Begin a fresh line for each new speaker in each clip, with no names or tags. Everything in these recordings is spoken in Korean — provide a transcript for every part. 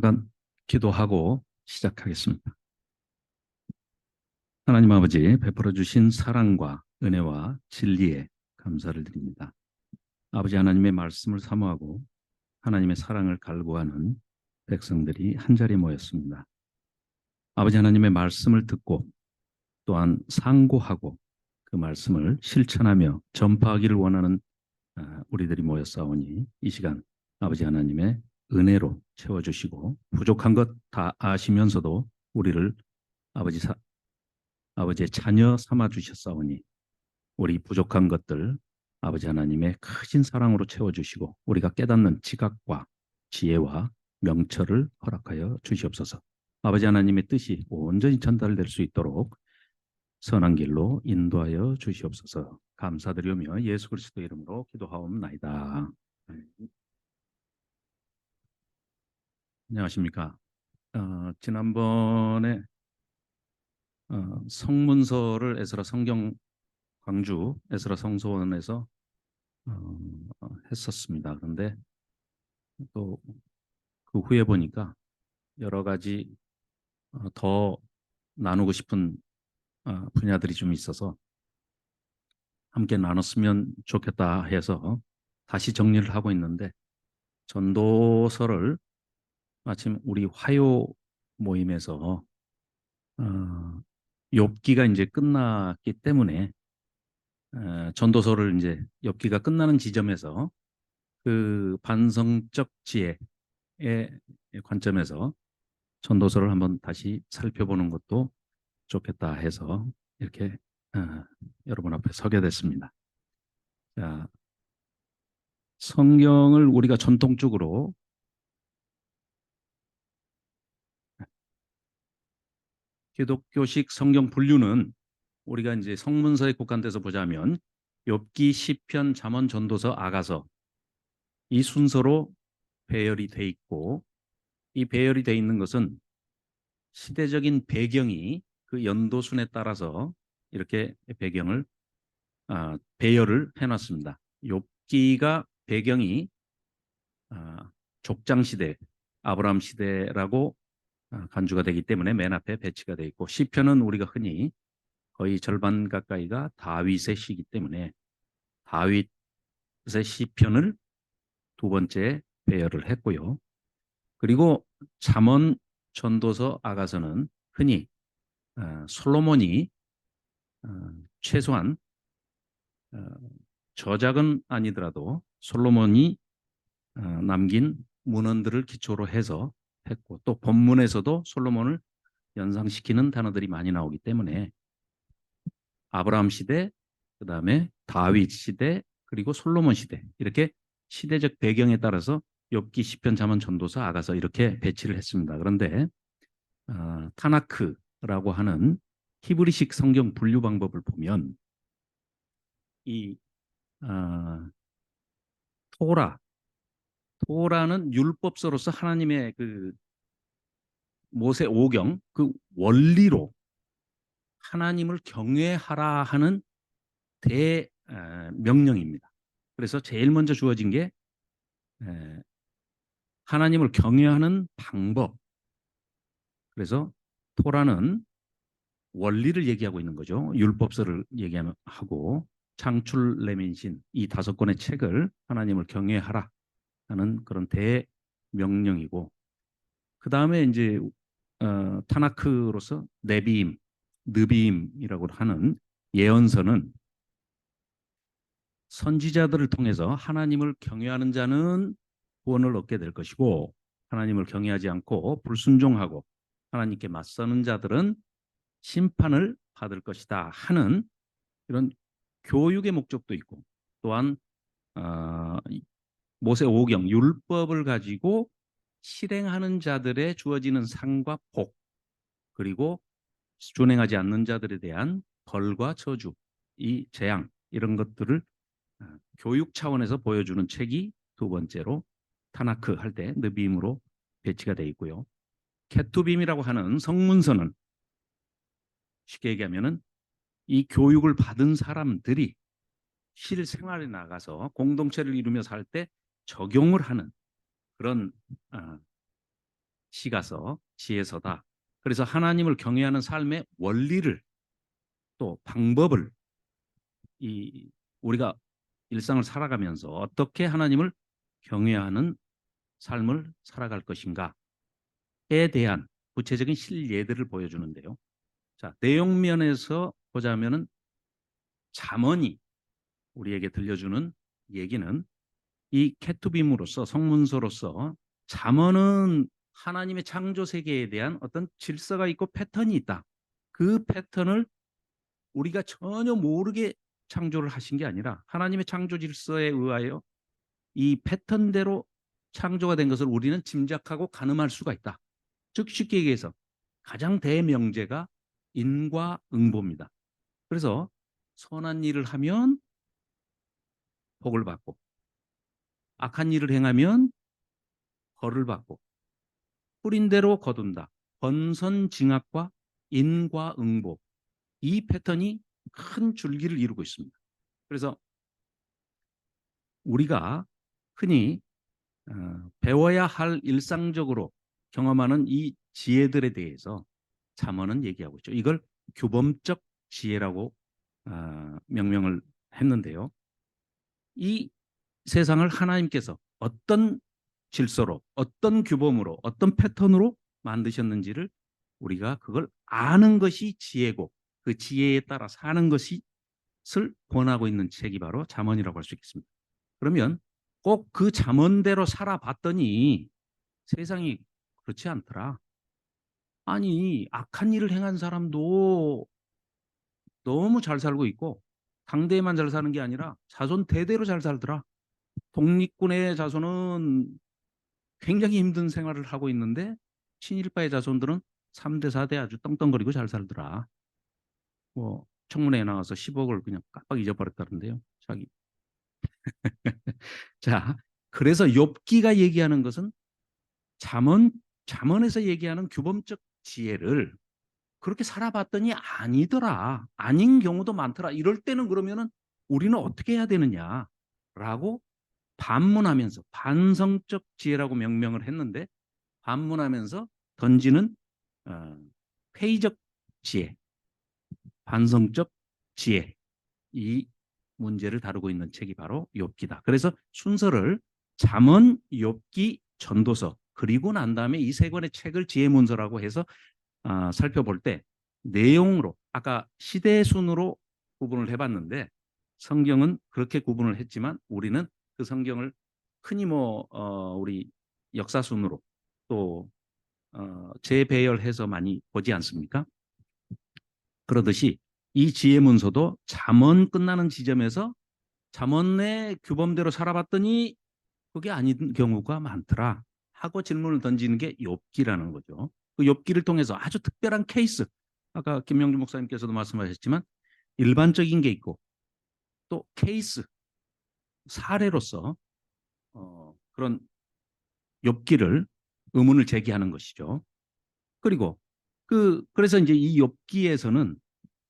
잠깐 기도하고 시작하겠습니다. 하나님 아버지, 베풀어 주신 사랑과 은혜와 진리에 감사를 드립니다. 아버지 하나님의 말씀을 사모하고 하나님의 사랑을 갈구하는 백성들이 한자리에 모였습니다. 아버지 하나님의 말씀을 듣고 또한 상고하고 그 말씀을 실천하며 전파하기를 원하는 우리들이 모였사오니 이 시간 아버지 하나님의 은혜로 채워주시고 부족한 것 다 아시면서도 우리를 아버지의 자녀 삼아 주셨사오니 우리 부족한 것들 아버지 하나님의 크신 사랑으로 채워주시고 우리가 깨닫는 지각과 지혜와 명철을 허락하여 주시옵소서. 아버지 하나님의 뜻이 온전히 전달될 수 있도록 선한 길로 인도하여 주시옵소서. 감사드리며 예수 그리스도 이름으로 기도하옵나이다. 안녕하십니까. 지난번에 성문서를 에스라 성경 광주 에스라 성소원에서 했었습니다. 그런데 또 그 후에 보니까 여러 가지 더 나누고 싶은 분야들이 좀 있어서 함께 나눴으면 좋겠다 해서 다시 정리를 하고 있는데 전도서를 마침 우리 화요 모임에서 욥기가 이제 끝났기 때문에 전도서를 이제 욥기가 끝나는 지점에서 그 반성적 지혜의 관점에서 전도서를 한번 다시 살펴보는 것도 좋겠다 해서 이렇게 여러분 앞에 서게 됐습니다. 자, 성경을 우리가 전통적으로 기독교식 성경 분류는 우리가 이제 성문서에 국한돼서 보자면 욥기, 시편, 잠언, 전도서, 아가서 이 순서로 배열이 돼 있고 이 배열이 돼 있는 것은 시대적인 배경이 그 연도순에 따라서 이렇게 배열을 해놨습니다. 욥기가 배경이 족장 시대, 아브라함 시대라고 간주가 되기 때문에 맨 앞에 배치가 되어 있고 시편은 우리가 흔히 거의 절반 가까이가 다윗의 시기 때문에 다윗의 시편을 두 번째 배열을 했고요. 그리고 잠언, 전도서, 아가서는 흔히 솔로몬이 최소한 저작은 아니더라도 솔로몬이 남긴 문헌들을 기초로 해서 했고 또 본문에서도 솔로몬을 연상시키는 단어들이 많이 나오기 때문에 아브라함 시대, 그다음에 다윗 시대, 그리고 솔로몬 시대 이렇게 시대적 배경에 따라서 욥기, 시편, 잠언, 전도서, 아가서 이렇게 배치를 했습니다. 그런데 타나크라고 하는 히브리식 성경 분류 방법을 보면 이 토라, 토라는 율법서로서 하나님의 그 모세 오경 그 원리로 하나님을 경외하라 하는 대명령입니다. 그래서 제일 먼저 주어진 게 하나님을 경외하는 방법. 그래서 토라는 원리를 얘기하고 있는 거죠. 율법서를 얘기하고 창출, 레민신 이 5권의 책을 하나님을 경외하라 하는 그런 대명령이고 그 다음에 이제 타나크로서 네비임, 느비임이라고 하는 예언서는 선지자들을 통해서 하나님을 경외하는 자는 구원을 얻게 될 것이고 하나님을 경외하지 않고 불순종하고 하나님께 맞서는 자들은 심판을 받을 것이다 하는 이런 교육의 목적도 있고 또한 모세 오경 율법을 가지고 실행하는 자들의 주어지는 상과 복 그리고 준행하지 않는 자들에 대한 벌과 저주, 이 재앙 이런 것들을 교육 차원에서 보여주는 책이 두 번째로 타나크 할 때 느빔으로 배치가 되어 있고요. 케투빔이라고 하는 성문서는 쉽게 얘기하면은 이 교육을 받은 사람들이 실생활에 나가서 공동체를 이루며 살 때 적용을 하는 그런 시가서, 지혜서다. 그래서 하나님을 경외하는 삶의 원리를 또 방법을 우리가 일상을 살아가면서 어떻게 하나님을 경외하는 삶을 살아갈 것인가에 대한 구체적인 실예들을 보여주는데요. 자, 내용면에서 보자면은 잠언이 우리에게 들려주는 얘기는 이 케투빔으로서 성문서로서 잠언은 하나님의 창조 세계에 대한 어떤 질서가 있고 패턴이 있다. 그 패턴을 우리가 전혀 모르게 창조를 하신 게 아니라 하나님의 창조 질서에 의하여 이 패턴대로 창조가 된 것을 우리는 짐작하고 가늠할 수가 있다. 즉 쉽게 얘기해서 가장 대명제가 인과응보입니다. 그래서 선한 일을 하면 복을 받고 악한 일을 행하면 벌을 받고 뿌린 대로 거둔다. 번선징악과 인과응보 이 패턴이 큰 줄기를 이루고 있습니다. 그래서 우리가 흔히 배워야 할 일상적으로 경험하는 이 지혜들에 대해서 잠언은 얘기하고 있죠. 이걸 규범적 지혜라고 명명을 했는데요. 이 세상을 하나님께서 어떤 질서로, 어떤 규범으로, 어떤 패턴으로 만드셨는지를 우리가 그걸 아는 것이 지혜고 그 지혜에 따라 사는 것을 권하고 있는 책이 바로 잠언이라고 할 수 있겠습니다. 그러면 꼭 그 잠언대로 살아봤더니 세상이 그렇지 않더라. 아니 악한 일을 행한 사람도 너무 잘 살고 있고 당대에만 잘 사는 게 아니라 자손 대대로 잘 살더라. 독립군의 자손은 굉장히 힘든 생활을 하고 있는데 친일파의 자손들은 3대 4대 아주 떵떵거리고 잘 살더라. 뭐 청문회에 나와서 10억을 그냥 깜빡 잊어버렸다는데요. 자기. 자, 그래서 욥기가 얘기하는 것은 잠언에서 얘기하는 규범적 지혜를 그렇게 살아봤더니 아니더라. 아닌 경우도 많더라. 이럴 때는 그러면은 우리는 어떻게 해야 되느냐라고 반문하면서 반성적 지혜라고 명명을 했는데 반문하면서 던지는 회의적 지혜, 반성적 지혜 이 문제를 다루고 있는 책이 바로 욥기다. 그래서 순서를 잠언, 욥기, 전도서 그리고 난 다음에 이 세 권의 책을 지혜문서라고 해서 살펴볼 때 내용으로 아까 시대 순으로 구분을 해봤는데 성경은 그렇게 구분을 했지만 우리는 그 성경을 흔히 우리 역사 순으로 또 재배열해서 많이 보지 않습니까? 그러듯이 이 지혜문서도 잠언 끝나는 지점에서 잠언의 규범대로 살아봤더니 그게 아닌 경우가 많더라 하고 질문을 던지는 게 욥기라는 거죠. 그 욥기를 통해서 아주 특별한 케이스, 아까 김명주 목사님께서도 말씀하셨지만 일반적인 게 있고 또 케이스, 사례로서 그런 욥기를 의문을 제기하는 것이죠. 그리고 그래서 이제 이 욥기에서는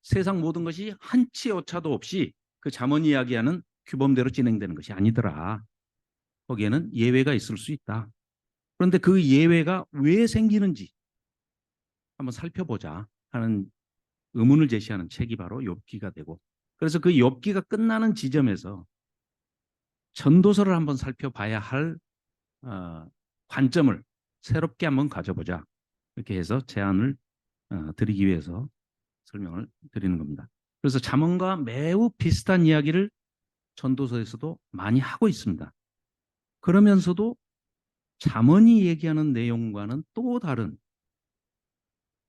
세상 모든 것이 한치 오차도 없이 그 잠언 이야기하는 규범대로 진행되는 것이 아니더라. 거기에는 예외가 있을 수 있다. 그런데 그 예외가 왜 생기는지 한번 살펴보자 하는 의문을 제시하는 책이 바로 욥기가 되고 그래서 그 욥기가 끝나는 지점에서 전도서를 한번 살펴봐야 할 관점을 새롭게 한번 가져보자. 이렇게 해서 제안을 드리기 위해서 설명을 드리는 겁니다. 그래서 잠언과 매우 비슷한 이야기를 전도서에서도 많이 하고 있습니다. 그러면서도 잠언이 얘기하는 내용과는 또 다른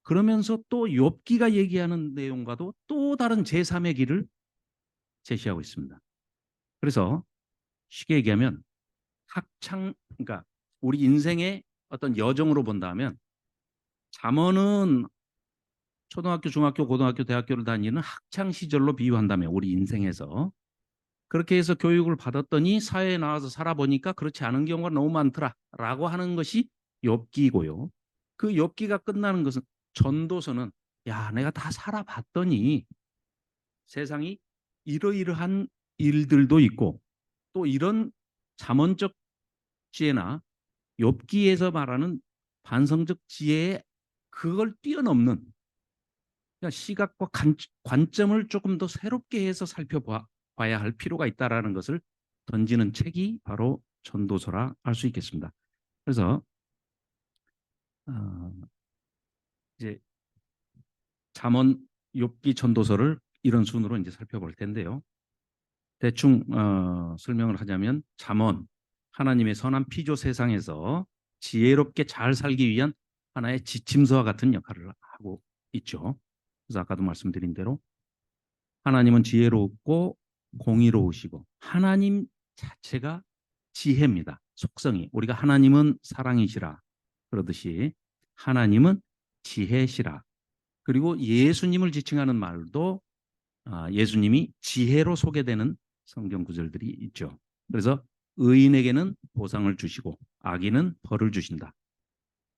그러면서 또 욥기가 얘기하는 내용과도 또 다른 제3의 길을 제시하고 있습니다. 그래서 쉽게 얘기하면 그러니까 우리 인생의 어떤 여정으로 본다면 잠언은 초등학교, 중학교, 고등학교, 대학교를 다니는 학창 시절로 비유한다면 우리 인생에서 그렇게 해서 교육을 받았더니 사회에 나와서 살아보니까 그렇지 않은 경우가 너무 많더라라고 하는 것이 욥기고요. 그 욥기가 끝나는 것은 전도서는 야 내가 다 살아봤더니 세상이 이러이러한 일들도 있고 또 이런 잠언적 지혜나 욥기에서 말하는 반성적 지혜에 그걸 뛰어넘는, 그러니까 시각과 관점을 조금 더 새롭게 해서 살펴봐야 할 필요가 있다라는 것을 던지는 책이 바로 전도서라 할 수 있겠습니다. 그래서 이제 잠언, 욥기, 전도서를 이런 순으로 이제 살펴볼 텐데요. 대충 설명을 하자면 잠언, 하나님의 선한 피조 세상에서 지혜롭게 잘 살기 위한 하나의 지침서와 같은 역할을 하고 있죠. 그래서 아까도 말씀드린 대로 하나님은 지혜롭고 공의로우시고 하나님 자체가 지혜입니다. 속성이. 우리가 하나님은 사랑이시라 그러듯이 하나님은 지혜시라. 그리고 예수님을 지칭하는 말도 예수님이 지혜로 소개되는 성경 구절들이 있죠. 그래서 의인에게는 보상을 주시고 악인은 벌을 주신다.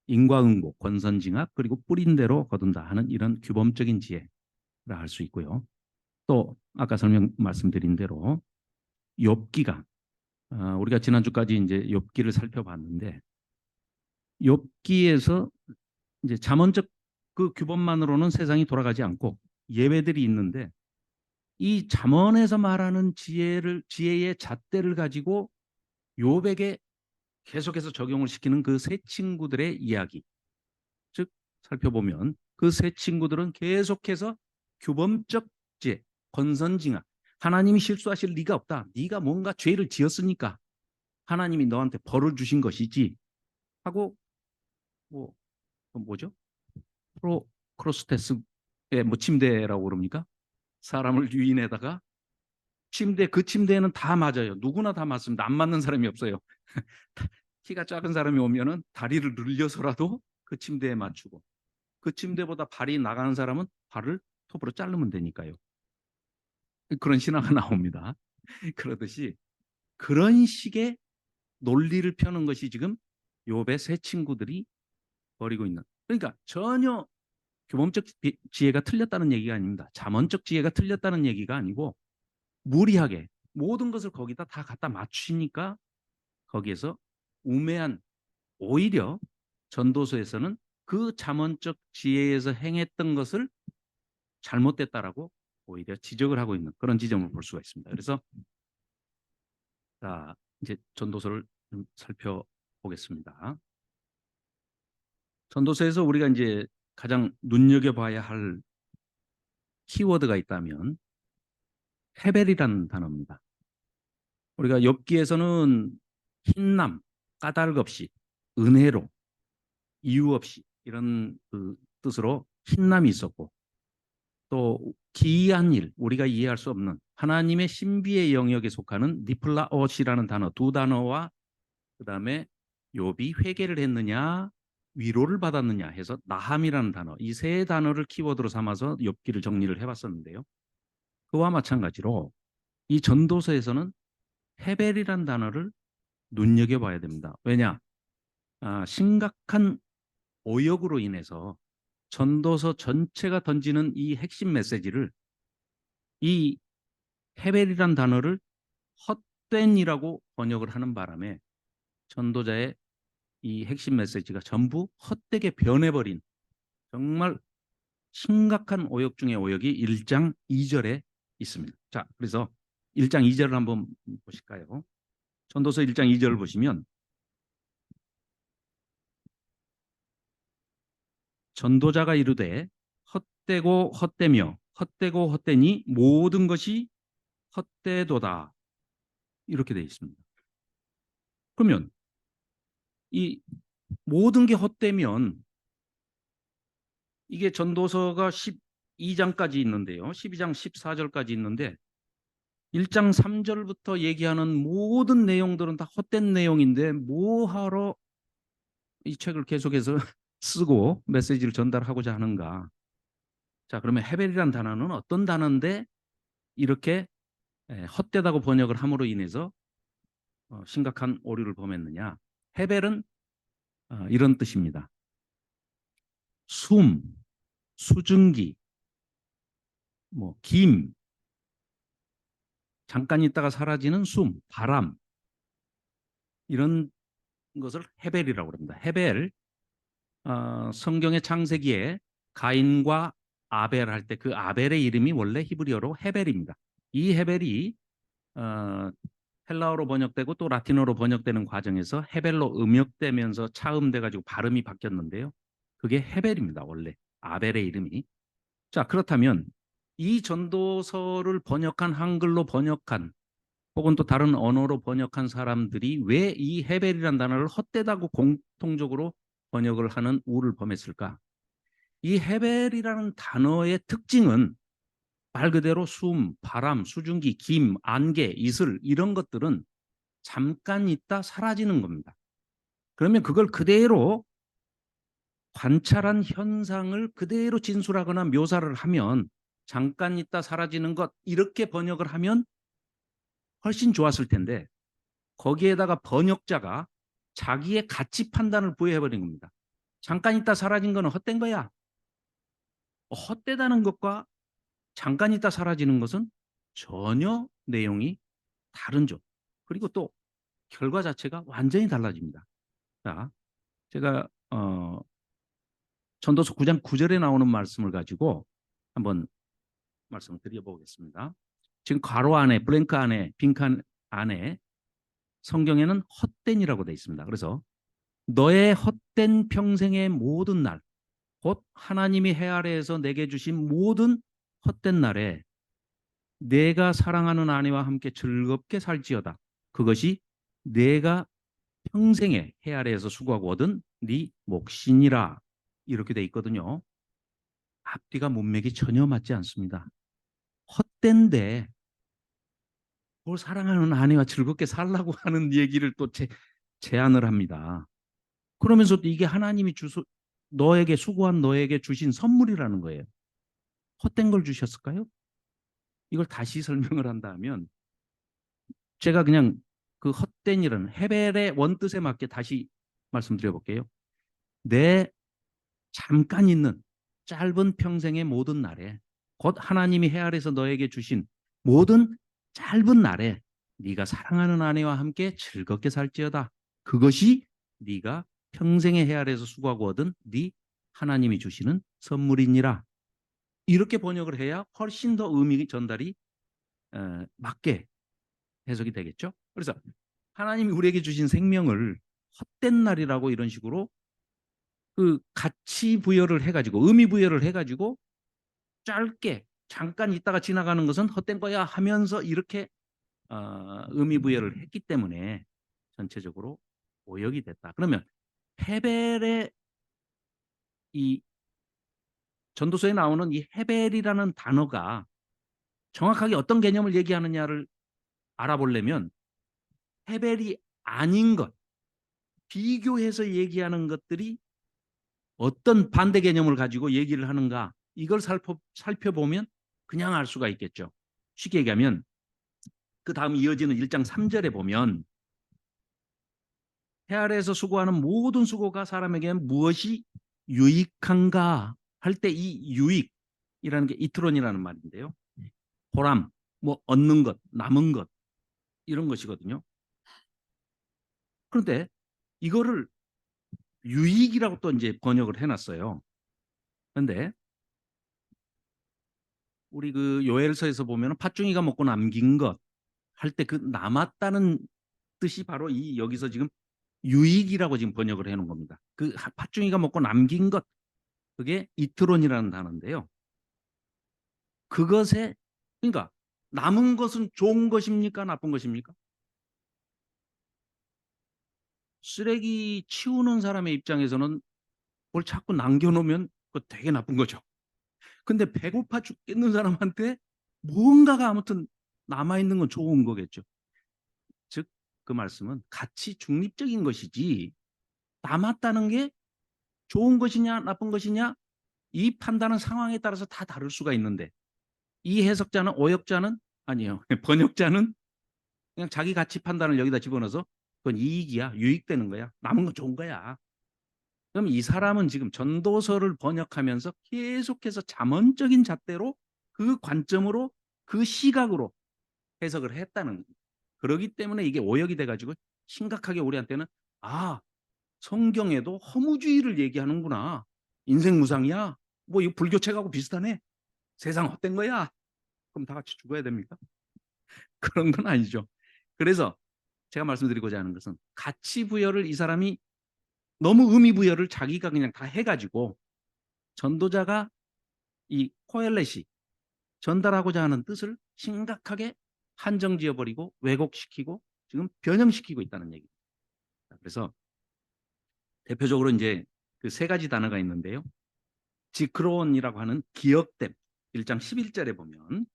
인과응보, 권선징악, 그리고 뿌린 대로 거둔다 하는 이런 규범적인 지혜라 할 수 있고요. 또 아까 말씀드린 대로 욥기가 우리가 지난주까지 이제 욥기를 살펴봤는데 욥기에서 이제 잠언적 그 규범만으로는 세상이 돌아가지 않고 예외들이 있는데 이 잠언에서 말하는 지혜의 잣대를 가지고 욥에게 계속해서 적용을 시키는 그 세 친구들의 이야기. 즉 살펴보면 그 세 친구들은 계속해서 규범적 지혜, 권선징악. 하나님이 실수하실 리가 없다. 네가 뭔가 죄를 지었으니까 하나님이 너한테 벌을 주신 것이지 하고 뭐 뭐죠? 크로스테스의 뭐 침대라고 그럽니까? 사람을 유인해다가 그 침대에는 다 맞아요. 누구나 다 맞습니다. 안 맞는 사람이 없어요. 키가 작은 사람이 오면은 다리를 늘려서라도 그 침대에 맞추고 그 침대보다 발이 나가는 사람은 발을 톱으로 자르면 되니까요. 그런 신화가 나옵니다. 그러듯이 그런 식의 논리를 펴는 것이 지금 욥의 세 친구들이 벌이고 있는. 그러니까 전혀 규범적 지혜가 틀렸다는 얘기가 아닙니다. 잠언적 지혜가 틀렸다는 얘기가 아니고 무리하게 모든 것을 거기다 다 갖다 맞추니까 거기에서 우매한, 오히려 전도서에서는 그 잠언적 지혜에서 행했던 것을 잘못됐다라고 오히려 지적을 하고 있는 그런 지점을 볼 수가 있습니다. 그래서 자, 이제 전도서를 좀 살펴보겠습니다. 전도서에서 우리가 이제 가장 눈여겨봐야 할 키워드가 있다면 헤벨이라는 단어입니다. 우리가 욥기에서는 흰남, 까닭 없이, 은혜로, 이유 없이 이런 그 뜻으로 흰남이 있었고 또 기이한 일, 우리가 이해할 수 없는 하나님의 신비의 영역에 속하는 니플라옷이라는 단어 두 단어와 그다음에 욥이 회개를 했느냐 위로를 받았느냐 해서 나함이라는 단어 이 세 단어를 키워드로 삼아서 욥기를 정리를 해봤었는데요. 그와 마찬가지로 이 전도서에서는 헤벨이라는 단어를 눈여겨봐야 됩니다. 왜냐? 심각한 오역으로 인해서 전도서 전체가 던지는 이 핵심 메시지를 이 헤벨이란 단어를 헛된이라고 번역을 하는 바람에 전도자의 이 핵심 메시지가 전부 헛되게 변해버린 정말 심각한 오역 중의 오역이 1장 2절에 있습니다. 자, 그래서 1장 2절을 한번 보실까요? 전도서 1장 2절을 보시면 전도자가 이르되 헛되고 헛되며 헛되고 헛되니 모든 것이 헛되도다. 이렇게 되어 있습니다. 그러면 이 모든 게 헛되면 이게 전도서가 12장까지 있는데요. 12장 14절까지 있는데 1장 3절부터 얘기하는 모든 내용들은 다 헛된 내용인데 뭐하러 이 책을 계속해서 쓰고 메시지를 전달하고자 하는가. 자, 그러면 헤벨이란 단어는 어떤 단어인데 이렇게 헛되다고 번역을 함으로 인해서 심각한 오류를 범했느냐. 헤벨은 이런 뜻입니다. 숨, 수증기, 뭐 김, 잠깐 있다가 사라지는 숨, 바람 이런 것을 헤벨이라고 합니다. 헤벨 성경의 창세기에 가인과 아벨 할 때 그 아벨의 이름이 원래 히브리어로 헤벨입니다. 이 헤벨이 어, 헬라어로 번역되고 또 라틴어로 번역되는 과정에서 헤벨로 음역되면서 차음돼 가지고 발음이 바뀌었는데요. 그게 헤벨입니다. 원래 아벨의 이름이. 자, 그렇다면 이 전도서를 번역한 한글로 번역한 혹은 또 다른 언어로 번역한 사람들이 왜 이 헤벨이라는 단어를 헛되다고 공통적으로 번역을 하는 우를 범했을까? 이 헤벨이라는 단어의 특징은 말 그대로 숨, 바람, 수증기, 김, 안개, 이슬 이런 것들은 잠깐 있다 사라지는 겁니다. 그러면 그걸 그대로 관찰한 현상을 그대로 진술하거나 묘사를 하면 잠깐 있다 사라지는 것 이렇게 번역을 하면 훨씬 좋았을 텐데 거기에다가 번역자가 자기의 가치 판단을 부여해버린 겁니다. 잠깐 있다 사라진 거는 헛된 거야. 헛되다는 것과 잠깐 있다 사라지는 것은 전혀 내용이 다른죠. 그리고 또 결과 자체가 완전히 달라집니다. 자, 제가 전도서 9장 9절에 나오는 말씀을 가지고 한번 말씀을 드려보겠습니다. 지금 괄호 안에 블랭크 안에 빈칸 안에 성경에는 헛된이라고 되어 있습니다. 그래서 너의 헛된 평생의 모든 날, 곧 하나님이 해 아래에서 내게 주신 모든 헛된 날에 내가 사랑하는 아내와 함께 즐겁게 살지어다. 그것이 내가 평생에 해 아래에서 수고하고 얻은 네 몫이니라. 이렇게 돼 있거든요. 앞뒤가 문맥이 전혀 맞지 않습니다. 헛된데 뭘 사랑하는 아내와 즐겁게 살라고 하는 얘기를 또 제안을 합니다. 그러면서 또 이게 하나님이 너에게 수고한 너에게 주신 선물이라는 거예요. 헛된 걸 주셨을까요? 이걸 다시 설명을 한다면 제가 그냥 그 헛된이라는 헤벨의 원뜻에 맞게 다시 말씀드려 볼게요. 내 잠깐 있는 짧은 평생의 모든 날에 곧 하나님이 해 아래서 너에게 주신 모든 짧은 날에 네가 사랑하는 아내와 함께 즐겁게 살지어다. 그것이 네가 평생의 해 아래서 수고하고 얻은 네 하나님이 주시는 선물이니라. 이렇게 번역을 해야 훨씬 더 의미 전달이 맞게 해석이 되겠죠. 그래서 하나님이 우리에게 주신 생명을 헛된 날이라고 이런 식으로 그 가치 부여를 해가지고 의미 부여를 해가지고 짧게 잠깐 있다가 지나가는 것은 헛된 거야 하면서 이렇게 의미 부여를 했기 때문에 전체적으로 오역이 됐다. 그러면 헤벨의 이 전도서에 나오는 이 헤벨이라는 단어가 정확하게 어떤 개념을 얘기하느냐를 알아보려면 헤벨이 아닌 것, 비교해서 얘기하는 것들이 어떤 반대 개념을 가지고 얘기를 하는가 이걸 살펴보면 그냥 알 수가 있겠죠. 쉽게 얘기하면 그 다음 이어지는 1장 3절에 보면 해 아래에서 수고하는 모든 수고가 사람에게 무엇이 유익한가 할 때 이 유익이라는 게 이트론이라는 말인데요. 보람, 뭐 얻는 것, 남은 것 이런 것이거든요. 그런데 이거를 유익이라고 또 이제 번역을 해놨어요. 그런데 우리 그 요엘서에서 보면 팥중이가 먹고 남긴 것 할 때 그 남았다는 뜻이 바로 이 여기서 지금 유익이라고 지금 번역을 해놓은 겁니다. 그 팥중이가 먹고 남긴 것 그게 이트론이라는 단어인데요. 그것에 그러니까 남은 것은 좋은 것입니까? 나쁜 것입니까? 쓰레기 치우는 사람의 입장에서는 뭘 자꾸 남겨놓으면 그거 되게 나쁜 거죠. 근데 배고파 죽겠는 사람한테 뭔가가 아무튼 남아있는 건 좋은 거겠죠. 즉, 그 말씀은 가치 중립적인 것이지 남았다는 게 좋은 것이냐 나쁜 것이냐 이 판단은 상황에 따라서 다 다를 수가 있는데 이 해석자는 오역자는 아니에요. 번역자는 그냥 자기 가치 판단을 여기다 집어넣어서 그건 이익이야 유익되는 거야 남은 건 좋은 거야. 그럼 이 사람은 지금 전도서를 번역하면서 계속해서 잠언적인 잣대로 그 관점으로 그 시각으로 해석을 했다는 거예요. 그러기 때문에 이게 오역이 돼가지고 심각하게 우리한테는 아 성경에도 허무주의를 얘기하는구나. 인생 무상이야. 뭐 이 불교 책하고 비슷하네. 세상 헛된 거야. 그럼 다 같이 죽어야 됩니까? 그런 건 아니죠. 그래서 제가 말씀드리고자 하는 것은 가치 부여를 이 사람이 너무 의미 부여를 자기가 그냥 다 해가지고 전도자가 이 코엘렛이 전달하고자 하는 뜻을 심각하게 한정 지어버리고 왜곡시키고 지금 변형시키고 있다는 얘기입니다. 그래서 대표적으로 이제 그 세 가지 단어가 있는데요. 지크론이라고 하는 기억됨. 1장 11절에 보면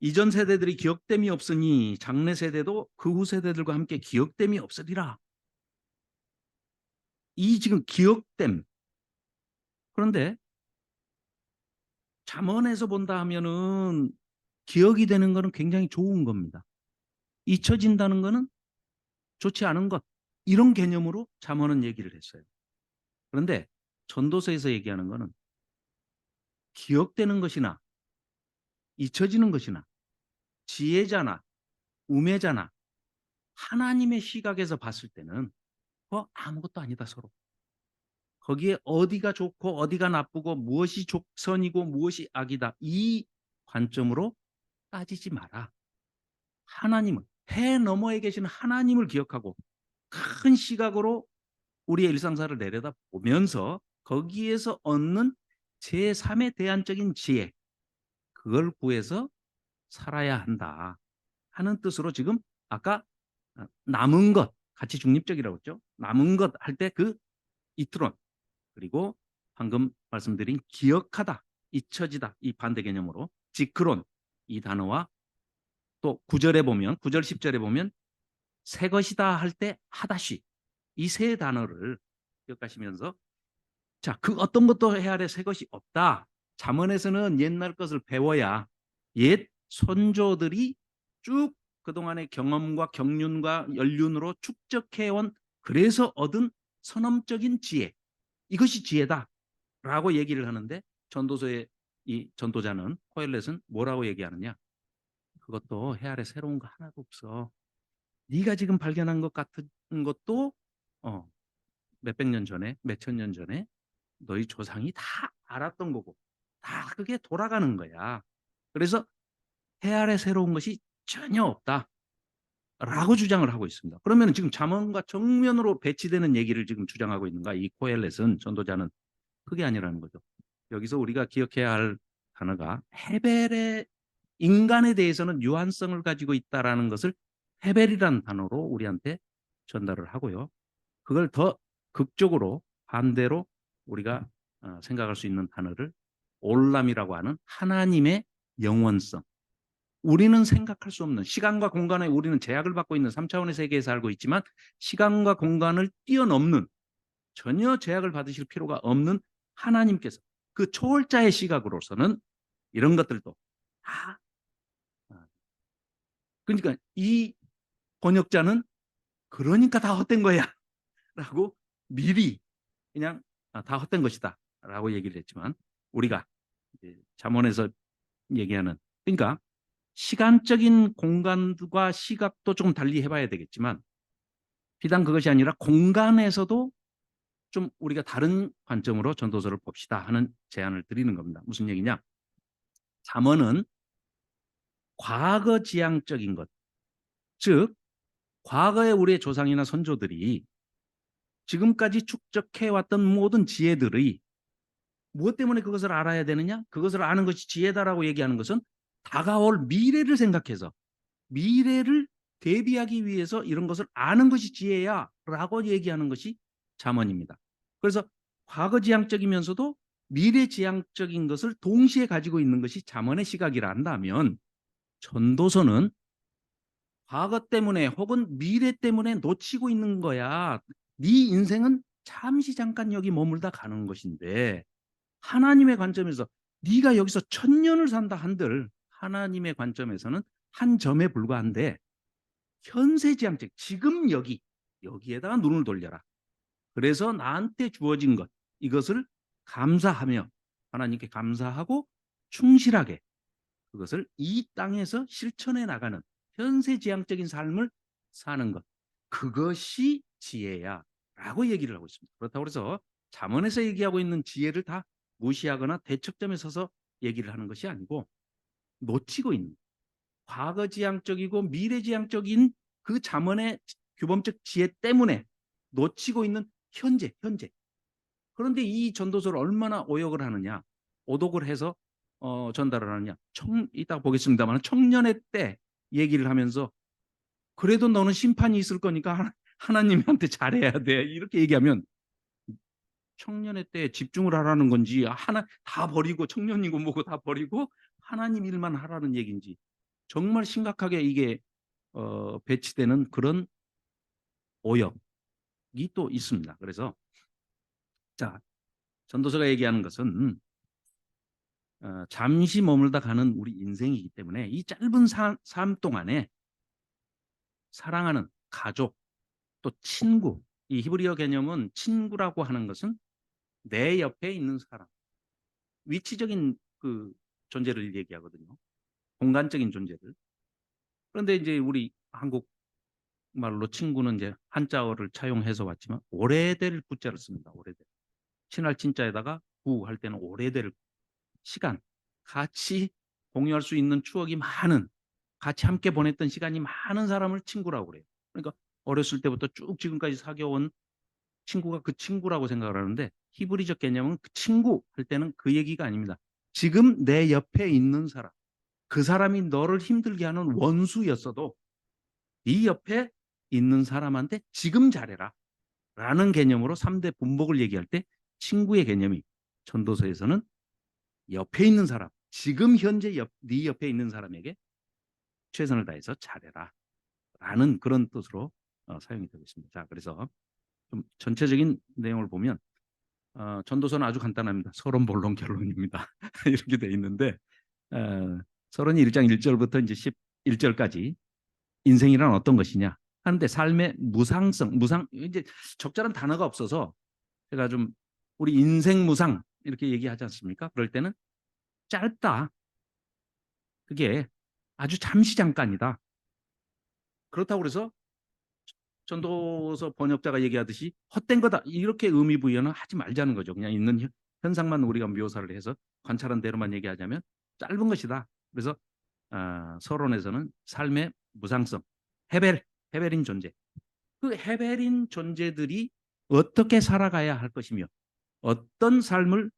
이전 세대들이 기억됨이 없으니 장래 세대도 그 후 세대들과 함께 기억됨이 없으리라. 이 지금 기억됨. 그런데 잠언에서 본다 하면은 기억이 되는 것은 굉장히 좋은 겁니다. 잊혀진다는 것은 좋지 않은 것. 이런 개념으로 잠언은 얘기를 했어요. 그런데 전도서에서 얘기하는 것은 기억되는 것이나 잊혀지는 것이나 지혜자나 우매자나 하나님의 시각에서 봤을 때는 아무것도 아니다 서로. 거기에 어디가 좋고 어디가 나쁘고 무엇이 선이고 무엇이 악이다. 이 관점으로 따지지 마라. 하나님은 해 너머에 계신 하나님을 기억하고 큰 시각으로 우리의 일상사를 내려다보면서 거기에서 얻는 제3의 대안적인 지혜 그걸 구해서 살아야 한다 하는 뜻으로 지금 아까 남은 것 가치 중립적이라고 했죠. 남은 것 할 때 그 이트론 그리고 방금 말씀드린 기억하다, 잊혀지다 이 반대 개념으로 지크론 이 단어와 또 9절에 보면 9절 10절에 보면 새 것이다 할 때 하다시 이 세 단어를 기억하시면서 자, 그 어떤 것도 헤아려 새 것이 없다. 잠언에서는 옛날 것을 배워야 옛 선조들이 쭉 그동안의 경험과 경륜과 연륜으로 축적해온 그래서 얻은 선험적인 지혜. 이것이 지혜다라고 얘기를 하는데 전도서의 이 전도자는 코엘렛은 뭐라고 얘기하느냐? 그것도 헤아려 새로운 거 하나도 없어. 네가 지금 발견한 것 같은 것도 몇백 년 전에, 몇천 년 전에 너희 조상이 다 알았던 거고 다 그게 돌아가는 거야. 그래서 해 아래 새로운 것이 전혀 없다라고 주장을 하고 있습니다. 그러면 지금 잠언과 정면으로 배치되는 얘기를 지금 주장하고 있는가? 이 코엘렛은 전도자는 그게 아니라는 거죠. 여기서 우리가 기억해야 할 단어가 헤벨의 인간에 대해서는 유한성을 가지고 있다라는 것을 헤벨이라는 단어로 우리한테 전달을 하고요. 그걸 더 극적으로 반대로 우리가 생각할 수 있는 단어를 올람이라고 하는 하나님의 영원성. 우리는 생각할 수 없는 시간과 공간에 우리는 제약을 받고 있는 3차원의 세계에 살고 있지만 시간과 공간을 뛰어넘는 전혀 제약을 받으실 필요가 없는 하나님께서 그 초월자의 시각으로서는 이런 것들도 다 그러니까 이 번역자는 그러니까 다 헛된 거야 라고 미리 그냥 다 헛된 것이다 라고 얘기를 했지만 우리가 잠언에서 얘기하는 그러니까 시간적인 공간과 시각도 조금 달리 해봐야 되겠지만 비단 그것이 아니라 공간에서도 좀 우리가 다른 관점으로 전도서를 봅시다 하는 제안을 드리는 겁니다. 무슨 얘기냐? 잠언은 과거지향적인 것, 즉 과거의 우리의 조상이나 선조들이 지금까지 축적해왔던 모든 지혜들의 무엇 때문에 그것을 알아야 되느냐? 그것을 아는 것이 지혜다라고 얘기하는 것은 다가올 미래를 생각해서 미래를 대비하기 위해서 이런 것을 아는 것이 지혜야 라고 얘기하는 것이 잠언입니다. 그래서 과거지향적이면서도 미래지향적인 것을 동시에 가지고 있는 것이 잠언의 시각이라 한다면 전도서는 과거 때문에 혹은 미래 때문에 놓치고 있는 거야. 네 인생은 잠시 잠깐 여기 머물다 가는 것인데 하나님의 관점에서 네가 여기서 1000년을 산다 한들 하나님의 관점에서는 한 점에 불과한데 현세지향적 지금 여기에다가 눈을 돌려라. 그래서 나한테 주어진 것 이것을 감사하며 하나님께 감사하고 충실하게 그것을 이 땅에서 실천해 나가는 현세지향적인 삶을 사는 것 그것이 지혜야라고 얘기를 하고 있습니다. 그렇다고 해서 잠언에서 얘기하고 있는 지혜를 다 무시하거나 대척점에 서서 얘기를 하는 것이 아니고 놓치고 있는 과거지향적이고 미래지향적인 그 잠언의 규범적 지혜 때문에 놓치고 있는 현재. 그런데 이 전도서를 얼마나 오역을 하느냐, 오독을 해서 전달을 하느냐. 이따 보겠습니다만 청년의 때 얘기를 하면서 그래도 너는 심판이 있을 거니까 하나님한테 잘해야 돼. 이렇게 얘기하면 청년의 때에 집중을 하라는 건지 하나 다 버리고 청년이고 뭐고 다 버리고 하나님 일만 하라는 얘기인지 정말 심각하게 이게 배치되는 그런 오역이 또 있습니다. 그래서 자 전도서가 얘기하는 것은 잠시 머물다 가는 우리 인생이기 때문에 이 짧은 삶 동안에 사랑하는 가족 또 친구, 이 히브리어 개념은 친구라고 하는 것은 내 옆에 있는 사람, 위치적인 그 존재를 얘기하거든요. 공간적인 존재들. 그런데 이제 우리 한국 말로 친구는 이제 한자어를 차용해서 왔지만 오래될 구자를 씁니다. 오래될. 친할 친자에다가 구 할 때는 오래될 시간, 같이 공유할 수 있는 추억이 많은, 같이 함께 보냈던 시간이 많은 사람을 친구라고 그래요. 그러니까 어렸을 때부터 쭉 지금까지 사귀어온 친구가 그 친구라고 생각을 하는데 히브리적 개념은 그 친구 할 때는 그 얘기가 아닙니다. 지금 내 옆에 있는 사람, 그 사람이 너를 힘들게 하는 원수였어도 네 옆에 있는 사람한테 지금 잘해라 라는 개념으로 3대 분복을 얘기할 때 친구의 개념이 전도서에서는 옆에 있는 사람, 지금 현재 네 옆에 있는 사람에게 최선을 다해서 잘해라 라는 그런 뜻으로 사용이 되고 있습니다. 자, 그래서 좀 전체적인 내용을 보면 전도서는 아주 간단합니다. 서론, 본론, 결론입니다. 이렇게 돼 있는데 서론이 1장 1절부터 이제 11절까지 인생이란 어떤 것이냐 하는데 삶의 무상성, 이제 적절한 단어가 없어서 제가 좀 우리 인생 무상 이렇게 얘기하지 않습니까? 그럴 때는 짧다. 그게 아주 잠시 잠깐이다. 그렇다고 그래서 전도서 번역자가 얘기하듯이 헛된 거다 이렇게 의미 부여는 하지 말자는 거죠. 그냥 있는 현상만 우리가 묘사를 해서 관찰한 대로만 얘기하자면 짧은 것이다. 그래서 서론에서는 삶의 무상성, 헤벨인 존재. 그 헤벨인 존재들이 어떻게 살아가야 할 것이며 어떤 삶을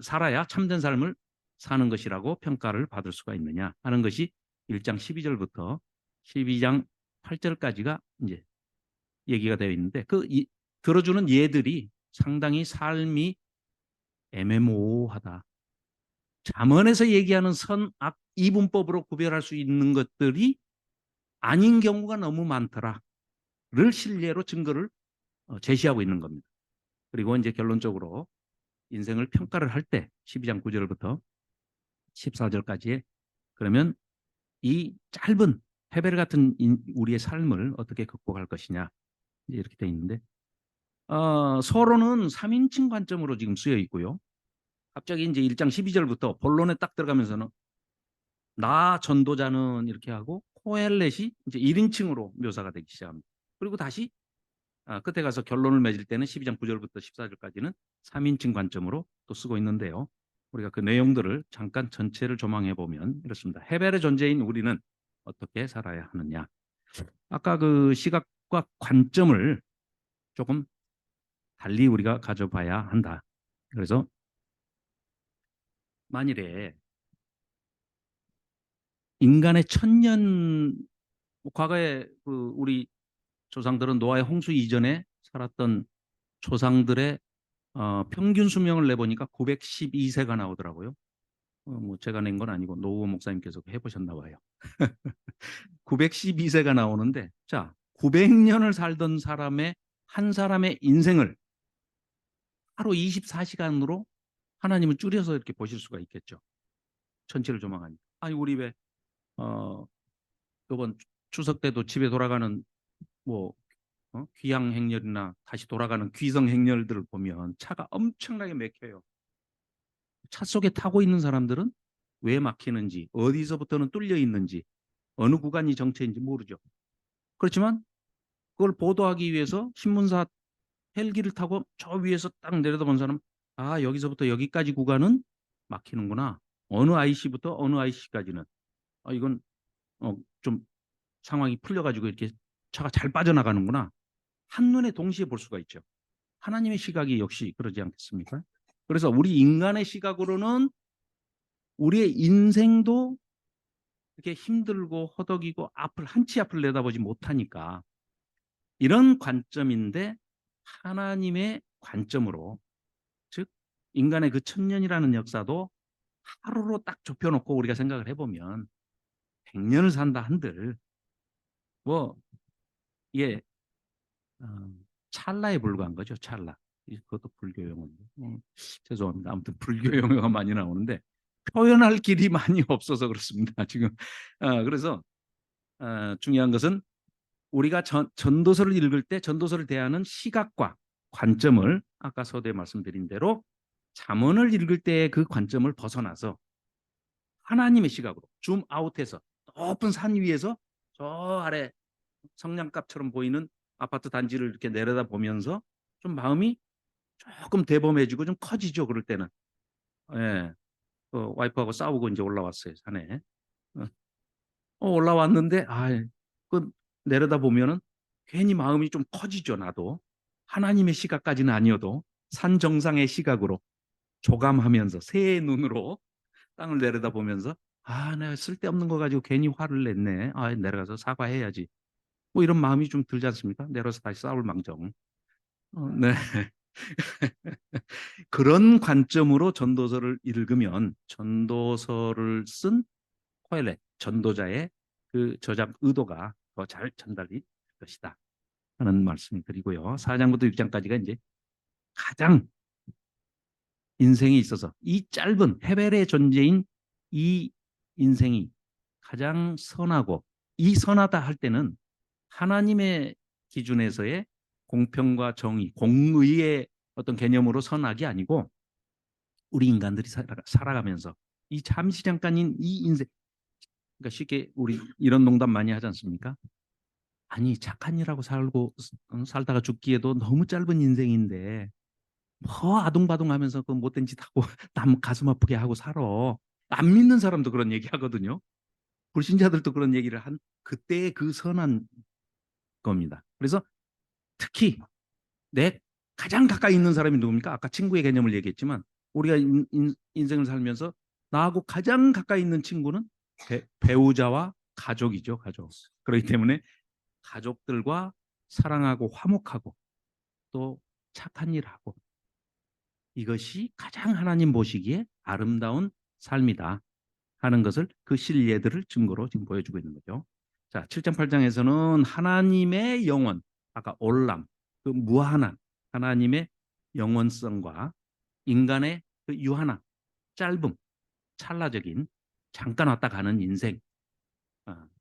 살아야 참된 삶을 사는 것이라고 평가를 받을 수가 있느냐 하는 것이 1장 12절부터 12장 8절까지가 이제 얘기가 되어 있는데 들어주는 예들이 상당히 삶이 애매모호하다. 잠언에서 얘기하는 선악 이분법으로 구별할 수 있는 것들이 아닌 경우가 너무 많더라를 실례로 증거를 제시하고 있는 겁니다. 그리고 이제 결론적으로 인생을 평가를 할 때 12장 9절부터 14절까지에 그러면 이 짧은 헤벨 같은 우리의 삶을 어떻게 극복할 것이냐 이렇게 되어 있는데 서로는 3인칭 관점으로 지금 쓰여 있고요. 갑자기 이제 1장 12절부터 본론에 딱 들어가면서는 나 전도자는 이렇게 하고 코엘렛이 이제 1인칭으로 묘사가 되기 시작합니다. 그리고 다시 끝에 가서 결론을 맺을 때는 12장 9절부터 14절까지는 3인칭 관점으로 또 쓰고 있는데요. 우리가 그 내용들을 잠깐 전체를 조망해 보면 이렇습니다. 헤벨의 존재인 우리는 어떻게 살아야 하느냐. 아까 그 시각과 관점을 조금 달리 우리가 가져봐야 한다. 그래서 만일에 인간의 천년 과거에 그 우리 조상들은 노아의 홍수 이전에 살았던 조상들의 평균 수명을 내보니까 912세가 나오더라고요. 뭐 제가 낸 건 아니고 노우호 목사님께서 해보셨나 봐요. 912세가 나오는데 자 900년을 살던 사람의 한 사람의 인생을 하루 24시간으로 하나님은 줄여서 이렇게 보실 수가 있겠죠. 전체를 조망하니까. 아니 우리 왜 이번 추석 때도 집에 돌아가는 뭐 귀향 행렬이나 다시 돌아가는 귀성 행렬들을 보면 차가 엄청나게 막혀요. 차 속에 타고 있는 사람들은 왜 막히는지, 어디서부터는 뚫려 있는지, 어느 구간이 정체인지 모르죠. 그렇지만 그걸 보도하기 위해서 신문사 헬기를 타고 저 위에서 딱 내려다본 사람, 아, 여기서부터 여기까지 구간은 막히는구나. 어느 IC부터 어느 IC까지는. 아, 이건 좀 상황이 풀려가지고 이렇게 차가 잘 빠져나가는구나. 한눈에 동시에 볼 수가 있죠. 하나님의 시각이 역시 그러지 않겠습니까? 그래서 우리 인간의 시각으로는 우리의 인생도 이렇게 힘들고 허덕이고 앞을 한 치 앞을 내다보지 못하니까 이런 관점인데 하나님의 관점으로, 즉 인간의 그 천년이라는 역사도 하루로 딱 좁혀놓고 우리가 생각을 해보면 100년을 산다 한들 뭐 이게 어, 찰나에 불과한 거죠. 찰나. 그것도 불교 용어인데. 죄송합니다. 아무튼 불교 용어가 많이 나오는데 표현할 길이 많이 없어서 그렇습니다. 지금 그래서 중요한 것은 우리가 전도서를 읽을 때 전도서를 대하는 시각과 관점을 아까 서두에 말씀드린 대로 잠언을 읽을 때의 그 관점을 벗어나서 하나님의 시각으로 줌 아웃해서 높은 산 위에서 저 아래 성냥갑처럼 보이는 아파트 단지를 이렇게 내려다 보면서 좀 마음이 조금 대범해지고 좀 커지죠. 그럴 때는. 예. 와이프하고 싸우고 이제 올라왔어요. 산에. 올라왔는데 그 내려다 보면은 괜히 마음이 좀 커지죠. 나도. 하나님의 시각까지는 아니어도 산 정상의 시각으로 조감하면서 새의 눈으로 땅을 내려다보면서 내가 쓸데없는 거 가지고 괜히 화를 냈네. 내려가서 사과해야지. 뭐 이런 마음이 좀 들지 않습니까? 내려서 다시 싸울 망정. 네. 그런 관점으로 전도서를 읽으면 전도서를 쓴 코엘렛 전도자의 그 저작 의도가 더 잘 전달이 될 것이다 하는 말씀을 드리고요. 4장부터 6장까지가 이제 가장 인생에 있어서 이 짧은 헤벨의 존재인 이 인생이 가장 선하고, 이 선하다 할 때는 하나님의 기준에서의 공평과 정의, 공의의 어떤 개념으로 선악이 아니고 우리 인간들이 살아가면서 이 잠시 잠깐인 이 인생, 그러니까 쉽게 우리 이런 농담 많이 하지 않습니까? 아니 착한 일하고 살고 살다가 죽기에도 너무 짧은 인생인데 뭐 아둥바둥하면서 그 못된 짓 하고 남 가슴 아프게 하고 살아. 안 믿는 사람도 그런 얘기 하거든요. 불신자들도 그런 얘기를 한 그때의 그 선한 겁니다. 그래서 특히 내 가장 가까이 있는 사람이 누굽니까? 아까 친구의 개념을 얘기했지만 우리가 인생을 살면서 나하고 가장 가까이 있는 친구는 배우자와 가족이죠. 가족. 그렇기 때문에 가족들과 사랑하고 화목하고 또 착한 일하고 이것이 가장 하나님 보시기에 아름다운 삶이다 하는 것을 그 실예들을 증거로 지금 보여주고 있는 거죠. 자, 7장 8장에서는 하나님의 영원, 아까 올람, 그 무한한 하나님의 영원성과 인간의 그 유한함, 짧음, 찰나적인 잠깐 왔다 가는 인생,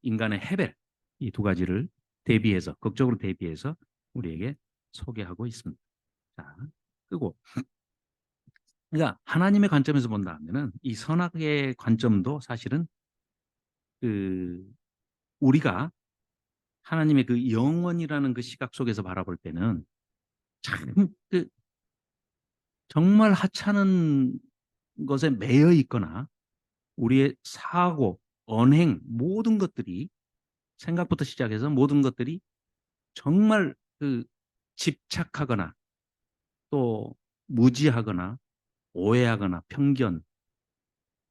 인간의 헤벨, 이 두 가지를 대비해서 극적으로 대비해서 우리에게 소개하고 있습니다. 자, 그리고 그러니까 하나님의 관점에서 본다면은 이 선악의 관점도 사실은 그 우리가 하나님의 그 영원이라는 그 시각 속에서 바라볼 때는 참그 정말 하찮은 것에 매여 있거나 우리의 사고, 언행 모든 것들이 생각부터 시작해서 모든 것들이 정말 그 집착하거나 또 무지하거나 오해하거나 편견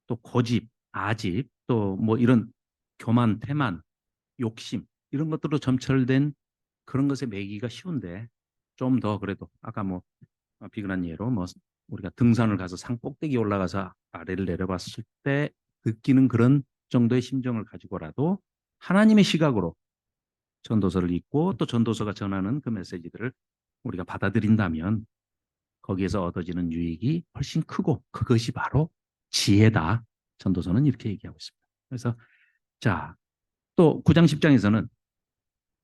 또 고집, 아집 또 뭐 이런 교만, 태만, 욕심 이런 것들로 점철된 그런 것에 매기가 쉬운데 좀 더 그래도 아까 뭐 비근한 예로 뭐 우리가 등산을 가서 산 꼭대기 올라가서 아래를 내려봤을 때 느끼는 그런 정도의 심정을 가지고라도 하나님의 시각으로 전도서를 읽고 또 전도서가 전하는 그 메시지들을 우리가 받아들인다면 거기에서 얻어지는 유익이 훨씬 크고 그것이 바로 지혜다. 전도서는 이렇게 얘기하고 있습니다. 그래서 자, 또 9장 10장에서는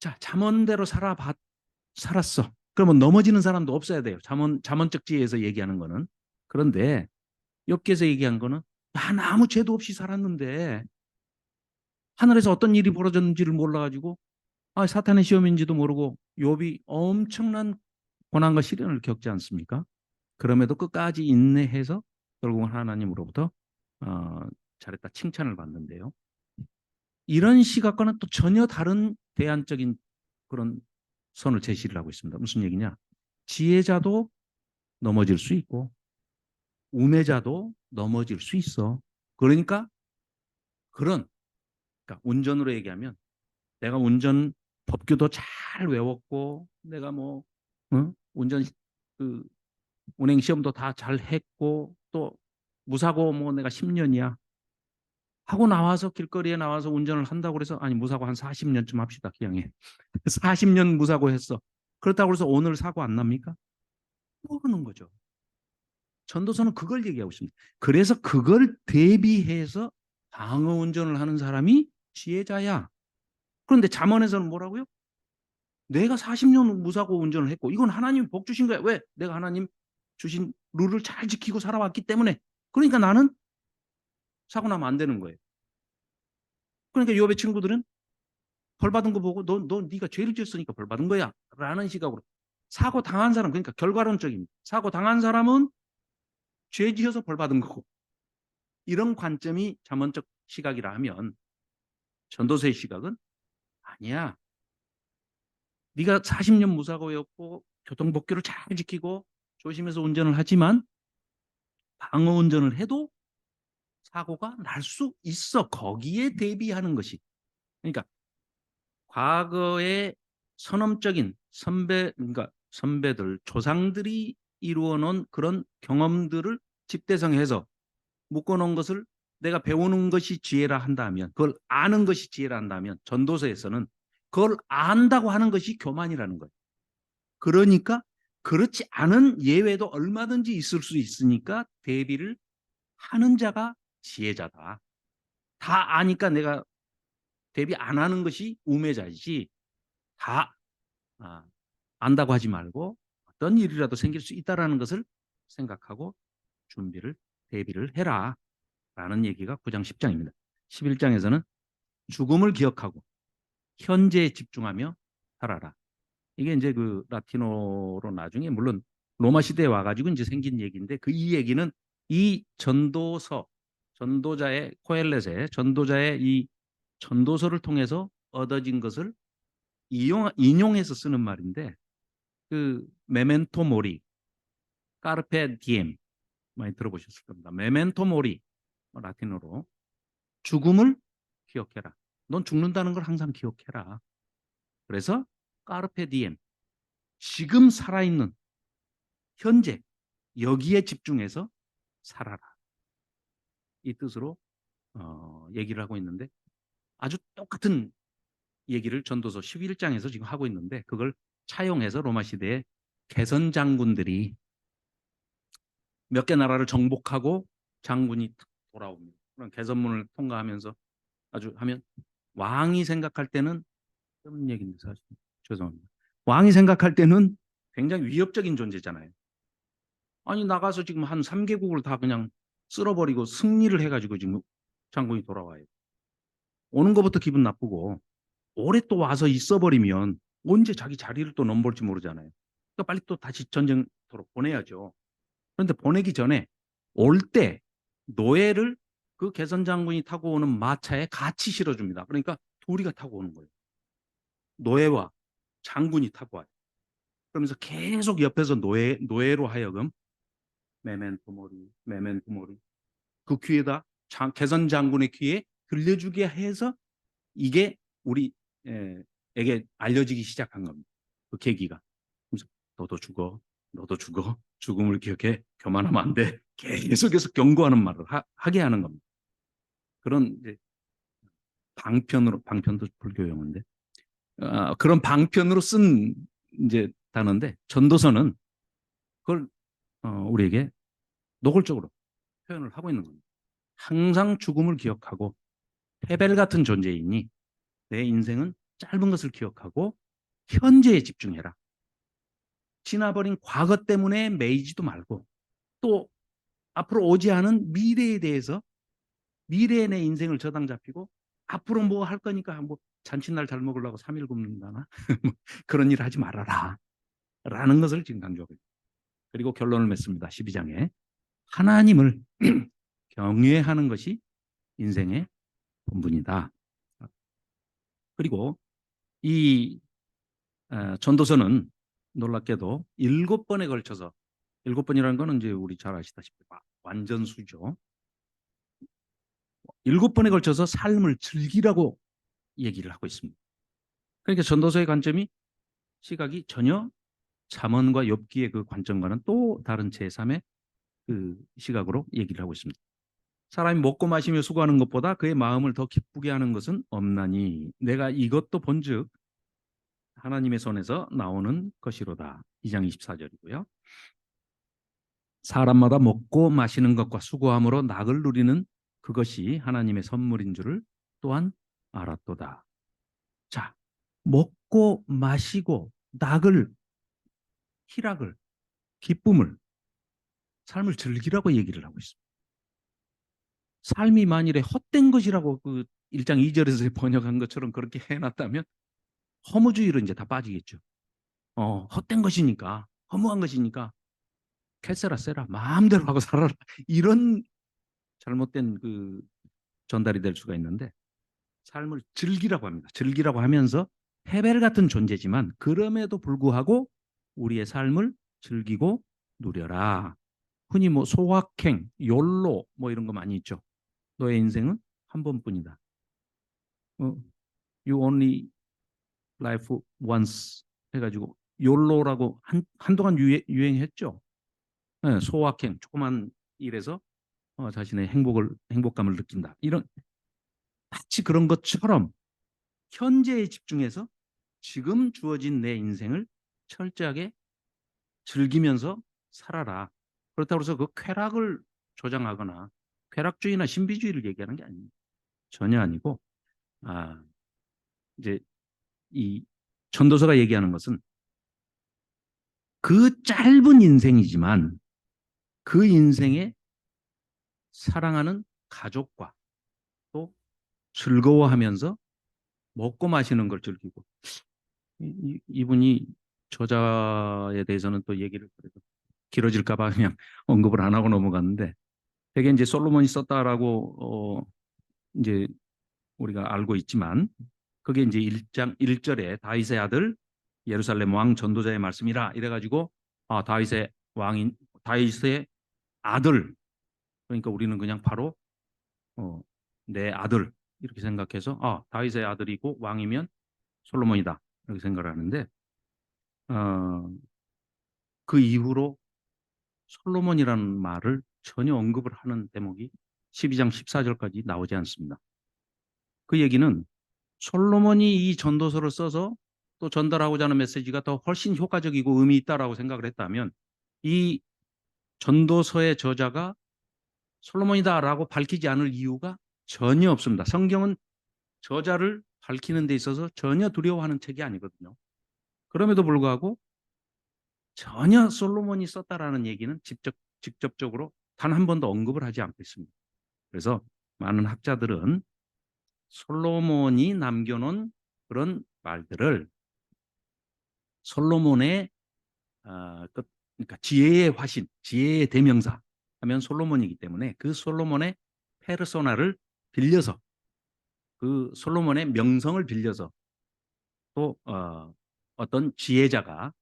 자, 잠언대로 살았어. 그러면 넘어지는 사람도 없어야 돼요. 잠언적 지혜에서 얘기하는 거는. 그런데 욥기에서 얘기한 거는 난 아무 죄도 없이 살았는데 하늘에서 어떤 일이 벌어졌는지를 몰라가지고 사탄의 시험인지도 모르고 욥이 엄청난 고난과 시련을 겪지 않습니까? 그럼에도 끝까지 인내해서 결국은 하나님으로부터 어, 잘했다 칭찬을 받는데요. 이런 시각과는 또 전혀 다른 대안적인 그런 선을 제시를 하고 있습니다. 무슨 얘기냐? 지혜자도 넘어질 수 있고 우매자도 넘어질 수 있어. 그러니까 그런 그러니까 운전으로 얘기하면 내가 운전 법규도 잘 외웠고 내가 뭐 운전 그 운행 시험도 다 잘 했고 또 무사고 뭐 내가 10년이야 하고 나와서 길거리에 나와서 운전을 한다고 그래서 아니 무사고 한 40년쯤 합시다 기왕에 40년 무사고 했어. 그렇다고 해서 오늘 사고 안 납니까? 모르는 거죠. 전도서는 그걸 얘기하고 있습니다. 그래서 그걸 대비해서 방어 운전을 하는 사람이 지혜자야. 그런데 잠언에서는 뭐라고요? 내가 40년 무사고 운전을 했고 이건 하나님이 복 주신 거야. 왜? 내가 하나님 주신 룰을 잘 지키고 살아왔기 때문에. 그러니까 나는 사고 나면 안 되는 거예요. 그러니까 욥의 친구들은 벌 받은 거 보고 너 네가 죄를 지었으니까 벌 받은 거야 라는 시각으로 사고 당한 사람 그러니까 결과론적인 사고 당한 사람은 죄 지어서 벌 받은 거고 이런 관점이 잠언적 시각이라 하면 전도서의 시각은 아니야. 네가 40년 무사고였고 교통법규를 잘 지키고 조심해서 운전을 하지만 방어 운전을 해도 사고가 날 수 있어. 거기에 대비하는 것이. 그러니까 과거의 선험적인 그러니까 선배들, 조상들이 이루어 놓은 그런 경험들을 집대성해서 묶어놓은 것을 내가 배우는 것이 지혜라 한다면, 그걸 아는 것이 지혜라 한다면, 전도서에서는 그걸 안다고 하는 것이 교만이라는 거예요. 그러니까 그렇지 않은 예외도 얼마든지 있을 수 있으니까 대비를 하는 자가 지혜자다. 다 아니까 내가 대비 안 하는 것이 우매자이지 다 안다고 하지 말고 어떤 일이라도 생길 수 있다는 것을 생각하고 준비를 대비를 해라 라는 얘기가 9장 10장입니다. 11장에서는 죽음을 기억하고 현재에 집중하며 살아라. 이게 이제 그 라틴어로 나중에 물론 로마 시대에 와가지고 이제 생긴 얘기인데 그 이 얘기는 이 전도서 전도자의 코엘렛의 전도자의 이 전도서를 통해서 얻어진 것을 인용해서 쓰는 말인데 그 메멘토 모리, 까르페 디엠 많이 들어보셨을 겁니다. 메멘토 모리 라틴어로 죽음을 기억해라. 넌 죽는다는 걸 항상 기억해라. 그래서 까르페 디엠 지금 살아있는 현재 여기에 집중해서 살아라. 이 뜻으로 얘기를 하고 있는데 아주 똑같은 얘기를 전도서 11장에서 지금 하고 있는데 그걸 차용해서 로마 시대의 개선 장군들이 몇 개 나라를 정복하고 장군이 돌아옵니다. 그런 개선문을 통과하면서 아주 하면 왕이 생각할 때는 그런 얘기인데 사실 죄송합니다. 왕이 생각할 때는 굉장히 위협적인 존재잖아요. 아니 나가서 지금 한 3개국을 다 그냥 쓸어버리고 승리를 해가지고 지금 장군이 돌아와요. 오는 것부터 기분 나쁘고 오래 또 와서 있어버리면 언제 자기 자리를 또 넘볼지 모르잖아요. 그러니까 빨리 또 다시 전쟁터로 보내야죠. 그런데 보내기 전에 올 때 노예를 그 개선 장군이 타고 오는 마차에 같이 실어줍니다. 그러니까 둘이가 타고 오는 거예요. 노예와 장군이 타고 와요. 그러면서 계속 옆에서 노예로 하여금 메멘토 모리, 메멘토 모리 그 귀에다 개선 장군의 귀에 들려주게 해서 이게 우리에게 알려지기 시작한 겁니다. 그 계기가. 그래서 너도 죽어, 너도 죽어, 죽음을 기억해, 교만하면 안 돼. 계속해서 경고하는 말을 하게 하는 겁니다. 그런 이제 방편도 불교 용어인데 그런 방편으로 쓴 이제 단어인데 전도서는 그걸 우리에게 노골적으로 표현을 하고 있는 겁니다. 항상 죽음을 기억하고 페벨 같은 존재이니 내 인생은 짧은 것을 기억하고 현재에 집중해라. 지나버린 과거 때문에 매이지도 말고 또 앞으로 오지 않은 미래에 대해서 미래의 내 인생을 저당 잡히고 앞으로 뭐 할 거니까 뭐 잔칫날 잘 먹으려고 3일 굶는다나 뭐 그런 일 하지 말아라 라는 것을 지금 강조하고 있습니다. 그리고 결론을 맺습니다. 12장에 하나님을 경외하는 것이 인생의 본분이다. 그리고 이 전도서는 놀랍게도 7번에 걸쳐서 7번이라는 거는 이제 우리 잘 아시다시피 완전수죠. 7번에 걸쳐서 삶을 즐기라고 얘기를 하고 있습니다. 그러니까 전도서의 관점이 시각이 전혀 잠언과 욥기의 그 관점과는 또 다른 제3의 그 시각으로 얘기를 하고 있습니다. 사람이 먹고 마시며 수고하는 것보다 그의 마음을 더 기쁘게 하는 것은 없나니 내가 이것도 본즉 하나님의 손에서 나오는 것이로다. 2장 24절이고요. 사람마다 먹고 마시는 것과 수고함으로 낙을 누리는 그것이 하나님의 선물인 줄을 또한 알았도다. 자, 먹고 마시고 낙을, 희락을, 기쁨을, 삶을 즐기라고 얘기를 하고 있습니다. 삶이 만일에 헛된 것이라고 그 1장 2절에서 번역한 것처럼 그렇게 해놨다면 허무주의로 이제 다 빠지겠죠. 헛된 것이니까, 허무한 것이니까 캐세라 세라 마음대로 하고 살아라 이런 잘못된 그 전달이 될 수가 있는데 삶을 즐기라고 합니다. 즐기라고 하면서 헤벨 같은 존재지만 그럼에도 불구하고 우리의 삶을 즐기고 누려라. 흔히 뭐 소확행, 욜로 뭐 이런 거 많이 있죠. 너의 인생은 한 번뿐이다. You only life once 해가지고 욜로라고 한동안 유행했죠. 네, 소확행, 조그만 일에서 자신의 행복감을 느낀다. 이런 마치 그런 것처럼 현재에 집중해서 지금 주어진 내 인생을 철저하게 즐기면서 살아라. 그렇다고 해서 그 쾌락을 조장하거나 쾌락주의나 신비주의를 얘기하는 게 아닙니다. 전혀 아니고 이제 이 전도서가 얘기하는 것은 그 짧은 인생이지만 그 인생에 사랑하는 가족과 또 즐거워하면서 먹고 마시는 걸 즐기고 이분이 저자에 대해서는 또 얘기를 그래도 길어질까 봐 그냥 언급을 안 하고 넘어갔는데 되게 이제 솔로몬이 썼다라고 이제 우리가 알고 있지만 그게 이제 1장 1절에 다윗의 아들 예루살렘 왕 전도자의 말씀이라 이래가지고 다윗의 아들 그러니까 우리는 그냥 바로 내 아들 이렇게 생각해서 다윗의 아들이고 왕이면 솔로몬이다 이렇게 생각을 하는데 그 이후로 솔로몬이라는 말을 전혀 언급을 하는 대목이 12장 14절까지 나오지 않습니다. 그 얘기는 솔로몬이 이 전도서를 써서 또 전달하고자 하는 메시지가 더 훨씬 효과적이고 의미 있다라고 생각을 했다면 이 전도서의 저자가 솔로몬이다라고 밝히지 않을 이유가 전혀 없습니다. 성경은 저자를 밝히는 데 있어서 전혀 두려워하는 책이 아니거든요. 그럼에도 불구하고 전혀 솔로몬이 썼다라는 얘기는 직접적으로 단 한 번도 언급을 하지 않고 있습니다. 그래서 많은 학자들은 솔로몬이 남겨놓은 그런 말들을 솔로몬의 그러니까 지혜의 화신, 지혜의 대명사 하면 솔로몬이기 때문에 그 솔로몬의 페르소나를 빌려서 그 솔로몬의 명성을 빌려서 또 어떤 지혜자가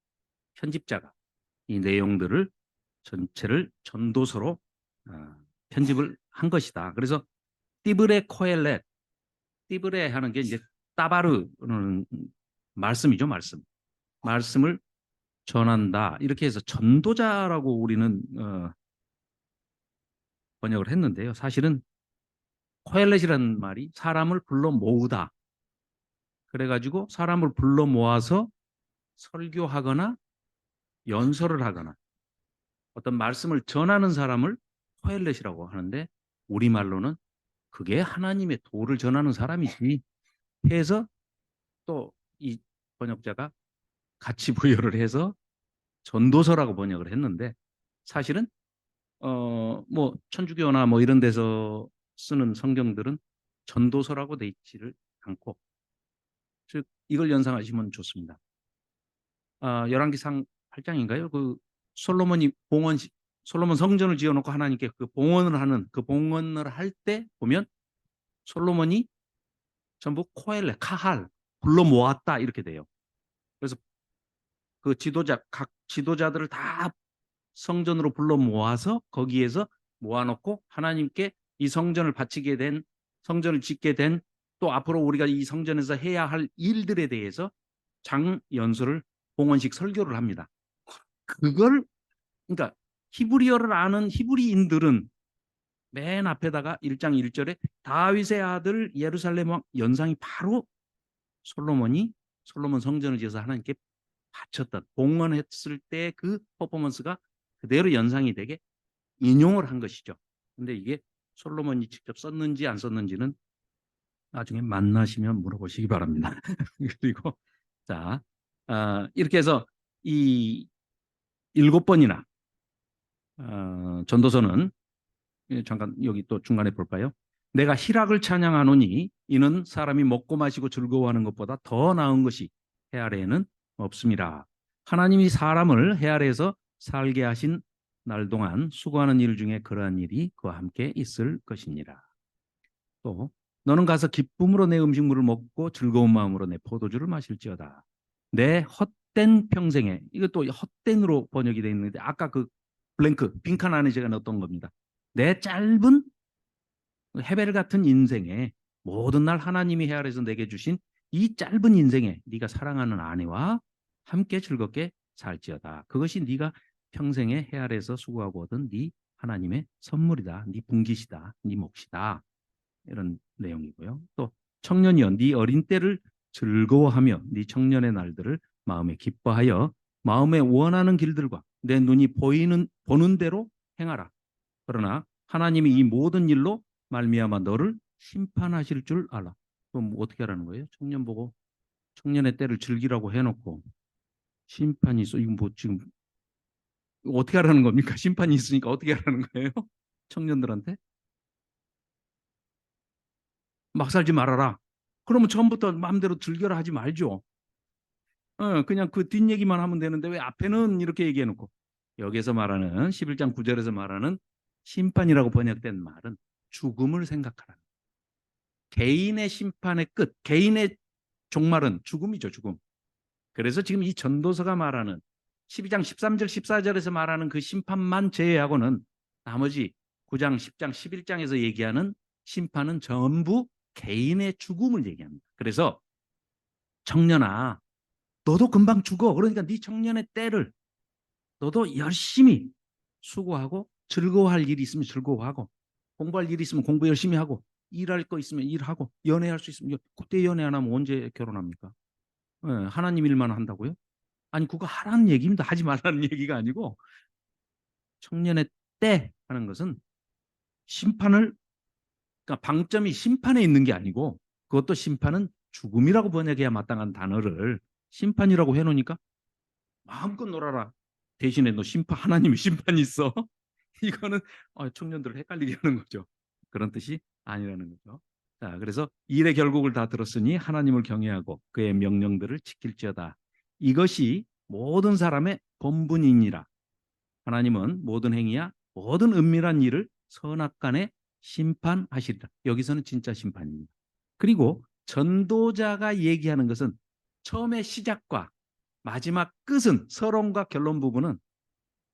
편집자가 이 내용들을 전체를 전도서로 편집을 한 것이다. 그래서 띠브레 코엘렛, 띠브레 하는 게 이제 따바르는 말씀이죠, 말씀을 전한다. 이렇게 해서 전도자라고 우리는 번역을 했는데요. 사실은 코엘렛이라는 말이 사람을 불러 모으다. 그래가지고 사람을 불러 모아서 설교하거나 연설을 하거나 어떤 말씀을 전하는 사람을 코엘렛이라고 하는데 우리말로는 그게 하나님의 도를 전하는 사람이지 해서 또 이 번역자가 같이 부여를 해서 전도서라고 번역을 했는데 사실은 뭐 천주교나 뭐 이런 데서 쓰는 성경들은 전도서라고 돼 있지를 않고 즉 이걸 연상하시면 좋습니다. 열왕기상 8장인가요? 그 솔로몬이 솔로몬 성전을 지어놓고 하나님께 그 봉헌을 할 때 보면 솔로몬이 전부 코엘레, 카할 불러 모았다 이렇게 돼요. 그래서 그 각 지도자들을 다 성전으로 불러 모아서 거기에서 모아놓고 하나님께 이 성전을 짓게 된 또 앞으로 우리가 이 성전에서 해야 할 일들에 대해서 장연설을 봉헌식 설교를 합니다. 그걸 그러니까 히브리어를 아는 히브리인들은 맨 앞에다가 1장 1절에 다윗의 아들 예루살렘 왕 연상이 바로 솔로몬 성전을 지어서 하나님께 바쳤던 봉헌했을 때 그 퍼포먼스가 그대로 연상이 되게 인용을 한 것이죠. 근데 이게 솔로몬이 직접 썼는지 안 썼는지는 나중에 만나시면 물어보시기 바랍니다. 그리고 자 이렇게 해서 이 7번이나 전도서는 잠깐 여기 또 중간에 볼까요? 내가 희락을 찬양하노니 이는 사람이 먹고 마시고 즐거워하는 것보다 더 나은 것이 해 아래에는 없습니다. 하나님이 사람을 해 아래에서 살게 하신 날 동안 수고하는 일 중에 그러한 일이 그와 함께 있을 것이니라. 또 너는 가서 기쁨으로 내 음식물을 먹고 즐거운 마음으로 내 포도주를 마실지어다. 내 헛된 평생에 이것도 헛된으로 번역이 되어 있는데 아까 그 블랭크 빈칸 안에 제가 넣었던 겁니다. 내 짧은 해벨 같은 인생에 모든 날 하나님이 해 아래서 내게 주신 이 짧은 인생에 네가 사랑하는 아내와 함께 즐겁게 살지어다. 그것이 네가 평생에 해 아래서 수고하고 얻은 네 하나님의 선물이다. 네 분깃이다. 네 몫이다. 이런 내용이고요. 또 청년이여 네 어린 때를 즐거워하며 네 청년의 날들을 마음에 기뻐하여 마음에 원하는 길들과 내 눈이 보는 대로 행하라. 그러나 하나님이 이 모든 일로 말미암아 너를 심판하실 줄 알라. 그럼 뭐 어떻게 하라는 거예요? 청년 보고 청년의 때를 즐기라고 해놓고 심판이 있어. 이거 뭐 지금 어떻게 하라는 겁니까? 심판이 있으니까 어떻게 하라는 거예요? 청년들한테 막 살지 말아라. 그러면 처음부터 마음대로 즐겨라 하지 말죠. 그냥 그 뒷얘기만 하면 되는데 왜 앞에는 이렇게 얘기해놓고 여기서 말하는 11장 9절에서 말하는 심판이라고 번역된 말은 죽음을 생각하라. 개인의 심판의 끝, 개인의 종말은 죽음이죠, 죽음. 그래서 지금 이 전도서가 말하는 12장 13절 14절에서 말하는 그 심판만 제외하고는 나머지 9장 10장 11장에서 얘기하는 심판은 전부 개인의 죽음을 얘기합니다. 그래서 청년아 너도 금방 죽어. 그러니까 네 청년의 때를 너도 열심히 수고하고 즐거워할 일이 있으면 즐거워하고 공부할 일이 있으면 공부 열심히 하고 일할 거 있으면 일하고 연애할 수 있으면 그때 연애 안 하면 언제 결혼합니까? 하나님 일만 한다고요? 아니 그거 하라는 얘기입니다. 하지 말라는 얘기가 아니고 청년의 때 하는 것은 심판을 그러니까 방점이 심판에 있는 게 아니고 그것도 심판은 죽음이라고 번역해야 마땅한 단어를 심판이라고 해놓으니까 마음껏 놀아라. 대신에 너 하나님이 심판이 있어. 이거는 청년들을 헷갈리게 하는 거죠. 그런 뜻이 아니라는 거죠. 자, 그래서 일의 결국을 다 들었으니 하나님을 경외하고 그의 명령들을 지킬지어다. 이것이 모든 사람의 본분이니라. 하나님은 모든 행위야 모든 은밀한 일을 선악간에 심판하시리라. 여기서는 진짜 심판입니다. 그리고 전도자가 얘기하는 것은 처음의 시작과 마지막 끝은 서론과 결론 부분은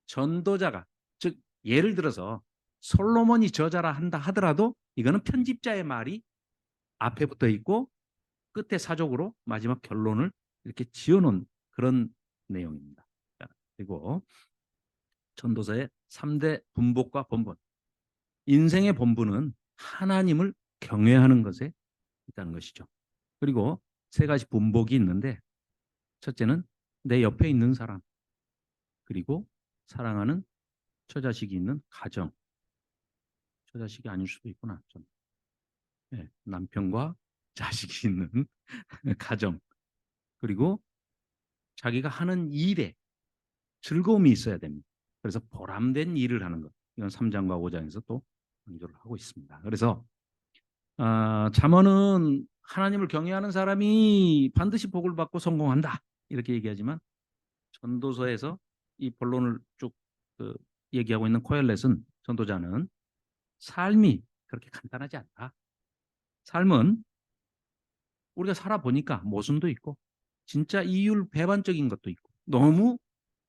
전도자가 즉 예를 들어서 솔로몬이 저자라 한다 하더라도 이거는 편집자의 말이 앞에 붙어 있고 끝에 사족으로 마지막 결론을 이렇게 지어놓은 그런 내용입니다. 그리고 전도서의 3대 분복과 본분. 인생의 본분은 하나님을 경외하는 것에 있다는 것이죠. 그리고 3가지 분복이 있는데 첫째는 내 옆에 있는 사람 그리고 사랑하는 처자식이 있는 가정. 처자식이 아닐 수도 있구나. 좀. 네, 남편과 자식이 있는 가정. 그리고 자기가 하는 일에 즐거움이 있어야 됩니다. 그래서 보람된 일을 하는 것. 이건 3장과 5장에서 또 강조를 하고 있습니다. 그래서 잠언은 하나님을 경외하는 사람이 반드시 복을 받고 성공한다. 이렇게 얘기하지만 전도서에서 이 본론을 쭉 얘기하고 있는 코엘렛은 전도자는 삶이 그렇게 간단하지 않다. 삶은 우리가 살아보니까 모순도 있고 진짜 이율배반적인 것도 있고 너무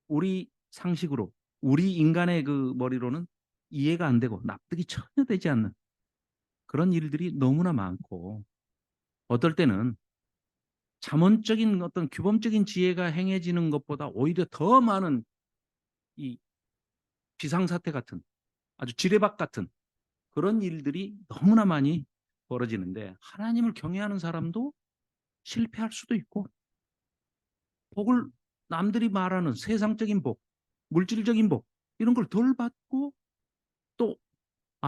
우리 상식으로 우리 인간의 그 머리로는 이해가 안 되고 납득이 전혀 되지 않는 그런 일들이 너무나 많고 어떨 때는 잠언적인 어떤 규범적인 지혜가 행해지는 것보다 오히려 더 많은 이 비상사태 같은 아주 지뢰박 같은 그런 일들이 너무나 많이 벌어지는데 하나님을 경외하는 사람도 실패할 수도 있고 복을 남들이 말하는 세상적인 복, 물질적인 복 이런 걸 덜 받고 또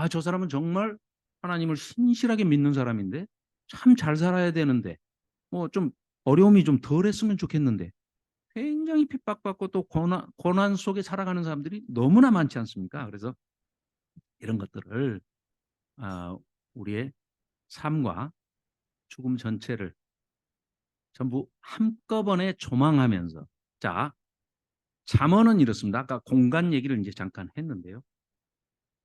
저 사람은 정말 하나님을 신실하게 믿는 사람인데 참 잘 살아야 되는데 뭐 좀 어려움이 좀 덜했으면 좋겠는데 굉장히 핍박받고 또 고난 속에 살아가는 사람들이 너무나 많지 않습니까? 그래서 이런 것들을 우리의 삶과 죽음 전체를 전부 한꺼번에 조망하면서 자 잠언은 이렇습니다. 아까 공간 얘기를 이제 잠깐 했는데요.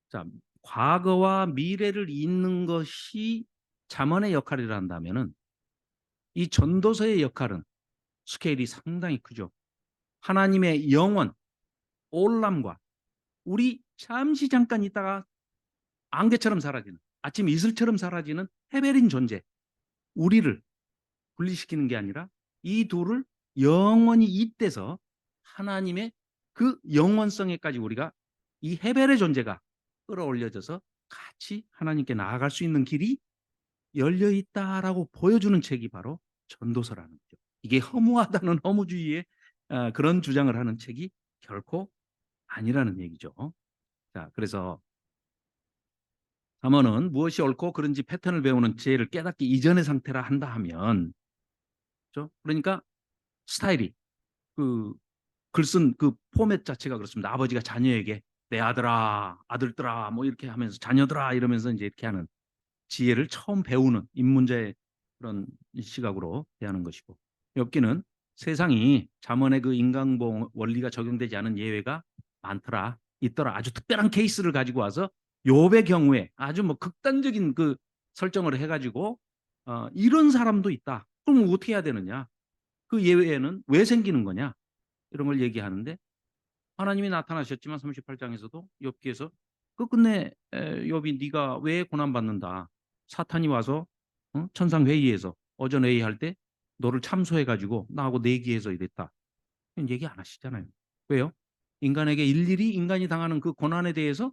자 과거와 미래를 잇는 것이 잠언의 역할이라 한다면은 이 전도서의 역할은 스케일이 상당히 크죠. 하나님의 영원, 올람과 우리 잠시 잠깐 있다가 안개처럼 사라지는 아침 이슬처럼 사라지는 헤베린 존재 우리를 분리시키는 게 아니라 이 둘을 영원히 잇대서 하나님의 그 영원성에까지 우리가 이 헤벨의 존재가 끌어올려져서 같이 하나님께 나아갈 수 있는 길이 열려 있다라고 보여주는 책이 바로 전도서라는 거죠. 이게 허무하다는 허무주의의 그런 주장을 하는 책이 결코 아니라는 얘기죠. 자, 그래서 잠언은 무엇이 옳고 그른지 패턴을 배우는 지혜를 깨닫기 이전의 상태라 한다 하면, 그렇죠? 그러니까 스타일이 그 글 쓴 그 포맷 자체가 그렇습니다. 아버지가 자녀에게 내 아들아, 아들들아, 뭐 이렇게 하면서 자녀들아 이러면서 이제 이렇게 하는 지혜를 처음 배우는 입문자의 그런 시각으로 대하는 것이고, 엽기는 세상이 잠언의 그 인간봉 원리가 적용되지 않은 예외가 많더라, 있더라. 아주 특별한 케이스를 가지고 와서 욥의 경우에 아주 뭐 극단적인 그 설정을 해가지고 이런 사람도 있다. 그럼 어떻게 해야 되느냐? 그 예외는 왜 생기는 거냐? 이런 걸 얘기하는데 하나님이 나타나셨지만 38장에서도 욥기에서 끝끝내 욥이 네가 왜 고난받는다. 사탄이 와서 천상 회의에서 어전 회의할 때 너를 참소해가지고 나하고 내기해서 이랬다. 얘기 안 하시잖아요. 왜요? 인간에게 일일이 인간이 당하는 그 고난에 대해서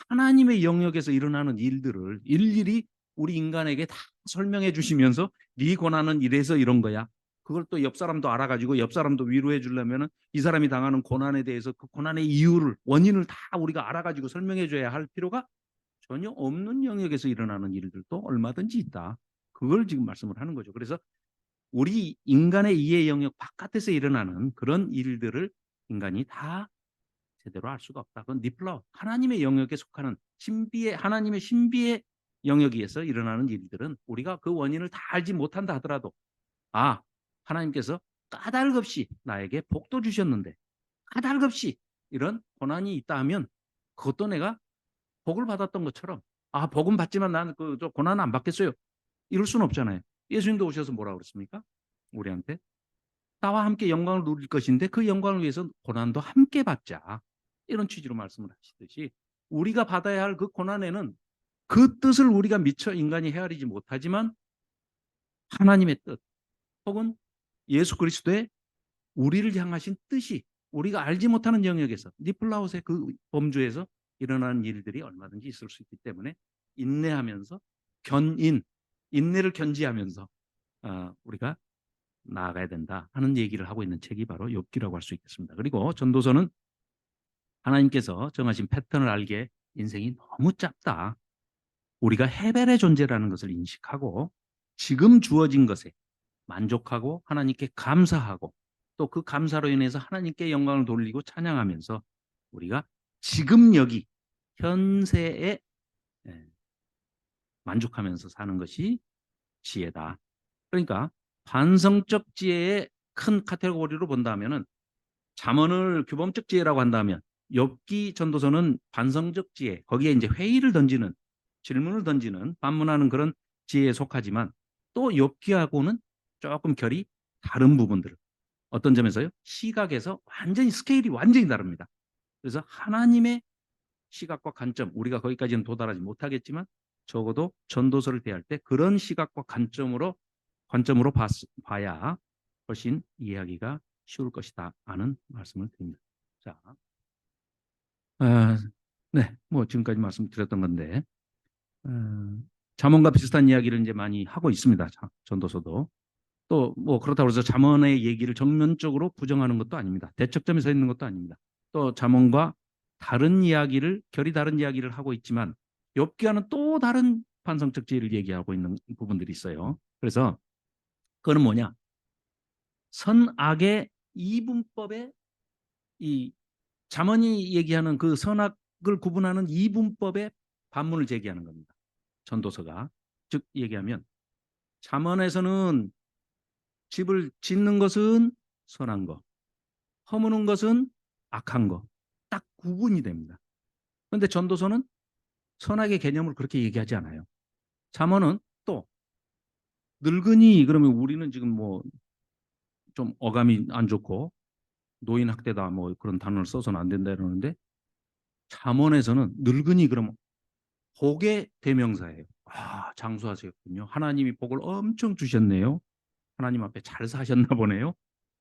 하나님의 영역에서 일어나는 일들을 일일이 우리 인간에게 다 설명해 주시면서 네 고난은 이래서 이런 거야. 그걸 또 옆 사람도 알아가지고 옆 사람도 위로해 주려면 이 사람이 당하는 고난에 대해서 그 고난의 이유를 원인을 다 우리가 알아가지고 설명해 줘야 할 필요가 전혀 없는 영역에서 일어나는 일들도 얼마든지 있다. 그걸 지금 말씀을 하는 거죠. 그래서 우리 인간의 이해 영역 바깥에서 일어나는 그런 일들을 인간이 다 제대로 알 수가 없다. 그건 니플라 하나님의 영역에 속하는 신비의 하나님의 신비의 영역에서 일어나는 일들은 우리가 그 원인을 다 알지 못한다 하더라도 하나님께서 까닭없이 나에게 복도 주셨는데 까닭없이 이런 고난이 있다 하면 그것도 내가 복을 받았던 것처럼 복은 받지만 나는 저 고난은 안 받겠어요. 이럴 수는 없잖아요. 예수님도 오셔서 뭐라 그랬습니까? 우리한테 나와 함께 영광을 누릴 것인데 그 영광을 위해서 고난도 함께 받자. 이런 취지로 말씀을 하시듯이 우리가 받아야 할 그 고난에는 그 뜻을 우리가 미처 인간이 헤아리지 못하지만 하나님의 뜻 혹은 예수 그리스도의 우리를 향하신 뜻이 우리가 알지 못하는 영역에서 니플라웃의 그 범주에서 일어나는 일들이 얼마든지 있을 수 있기 때문에 인내하면서 인내를 견지하면서 우리가 나아가야 된다 하는 얘기를 하고 있는 책이 바로 욥기라고 할 수 있겠습니다. 그리고 전도서는 하나님께서 정하신 패턴을 알기에 인생이 너무 짧다. 우리가 헤벨의 존재라는 것을 인식하고 지금 주어진 것에 만족하고 하나님께 감사하고 또 그 감사로 인해서 하나님께 영광을 돌리고 찬양하면서 우리가 지금 여기 현세에 만족하면서 사는 것이 지혜다. 그러니까 반성적 지혜의 큰 카테고리로 본다면은 잠언을 규범적 지혜라고 한다면 욥기 전도서는 반성적 지혜, 거기에 이제 회의를 던지는, 질문을 던지는, 반문하는 그런 지혜에 속하지만 또 욥기하고는 조금 결이 다른 부분들, 어떤 점에서요? 시각에서 완전히 스케일이 완전히 다릅니다. 그래서 하나님의 시각과 관점, 우리가 거기까지는 도달하지 못하겠지만 적어도 전도서를 대할 때 그런 시각과 관점으로 봐야 훨씬 이해하기가 쉬울 것이다 하는 말씀을 드립니다. 자, 네, 뭐 지금까지 말씀드렸던 건데 잠언과 비슷한 이야기를 이제 많이 하고 있습니다. 전도서도. 또 뭐 그렇다고 해서 잠언의 얘기를 정면적으로 부정하는 것도 아닙니다. 대척점에 서 있는 것도 아닙니다. 또 잠언과 다른 이야기를, 결이 다른 이야기를 하고 있지만 욥기와는 또 다른 반성적 지혜를 얘기하고 있는 부분들이 있어요. 그래서 그거는 뭐냐? 선악의 이분법의, 이 잠언이 얘기하는 그 선악을 구분하는 이분법의 반문을 제기하는 겁니다. 전도서가. 즉 얘기하면 잠언에서는 집을 짓는 것은 선한 거, 허무는 것은 악한 거, 딱 구분이 됩니다. 그런데 전도서는 선악의 개념을 그렇게 얘기하지 않아요. 잠언은 또 늙은이, 그러면 우리는 지금 뭐 좀 어감이 안 좋고 노인 학대다 뭐 그런 단어를 써서는 안 된다 이러는데, 잠언에서는 늙은이 그러면 복의 대명사예요. 아, 장수하셨군요. 하나님이 복을 엄청 주셨네요. 하나님 앞에 잘 사셨나 보네요.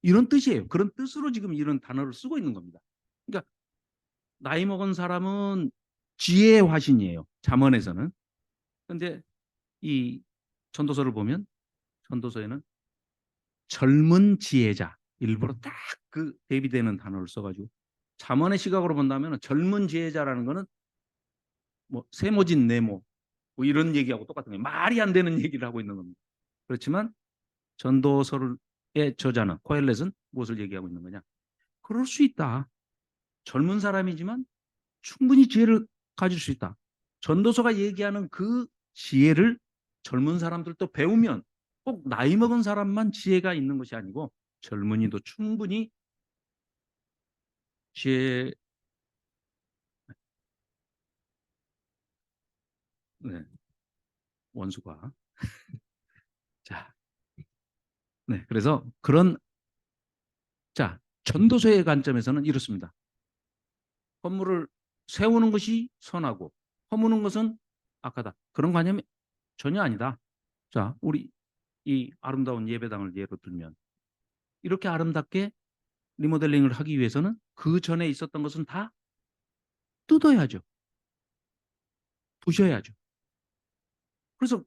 이런 뜻이에요. 그런 뜻으로 지금 이런 단어를 쓰고 있는 겁니다. 그러니까 나이 먹은 사람은 지혜의 화신이에요. 잠언에서는. 그런데 이 전도서를 보면 전도서에는 젊은 지혜자, 일부러 딱 그 대비되는 단어를 써가지고 잠언의 시각으로 본다면 젊은 지혜자라는 거는 뭐 세모진 네모 뭐 이런 얘기하고 똑같은 거예요. 말이 안 되는 얘기를 하고 있는 겁니다. 그렇지만 전도서의 저자는 코엘렛은 무엇을 얘기하고 있는 거냐? 그럴 수 있다. 젊은 사람이지만 충분히 지혜를 가질 수 있다. 전도서가 얘기하는 그 지혜를 젊은 사람들도 배우면 꼭 나이 먹은 사람만 지혜가 있는 것이 아니고 젊은이도 충분히 지혜, 네, 원수가. 자, 네, 그래서 그런, 자, 전도서의 관점에서는 이렇습니다. 건물을 세우는 것이 선하고 허무는 것은 악하다. 그런 관념이 전혀 아니다. 자, 우리 이 아름다운 예배당을 예로 들면 이렇게 아름답게 리모델링을 하기 위해서는 그 전에 있었던 것은 다 뜯어야죠. 부셔야죠. 그래서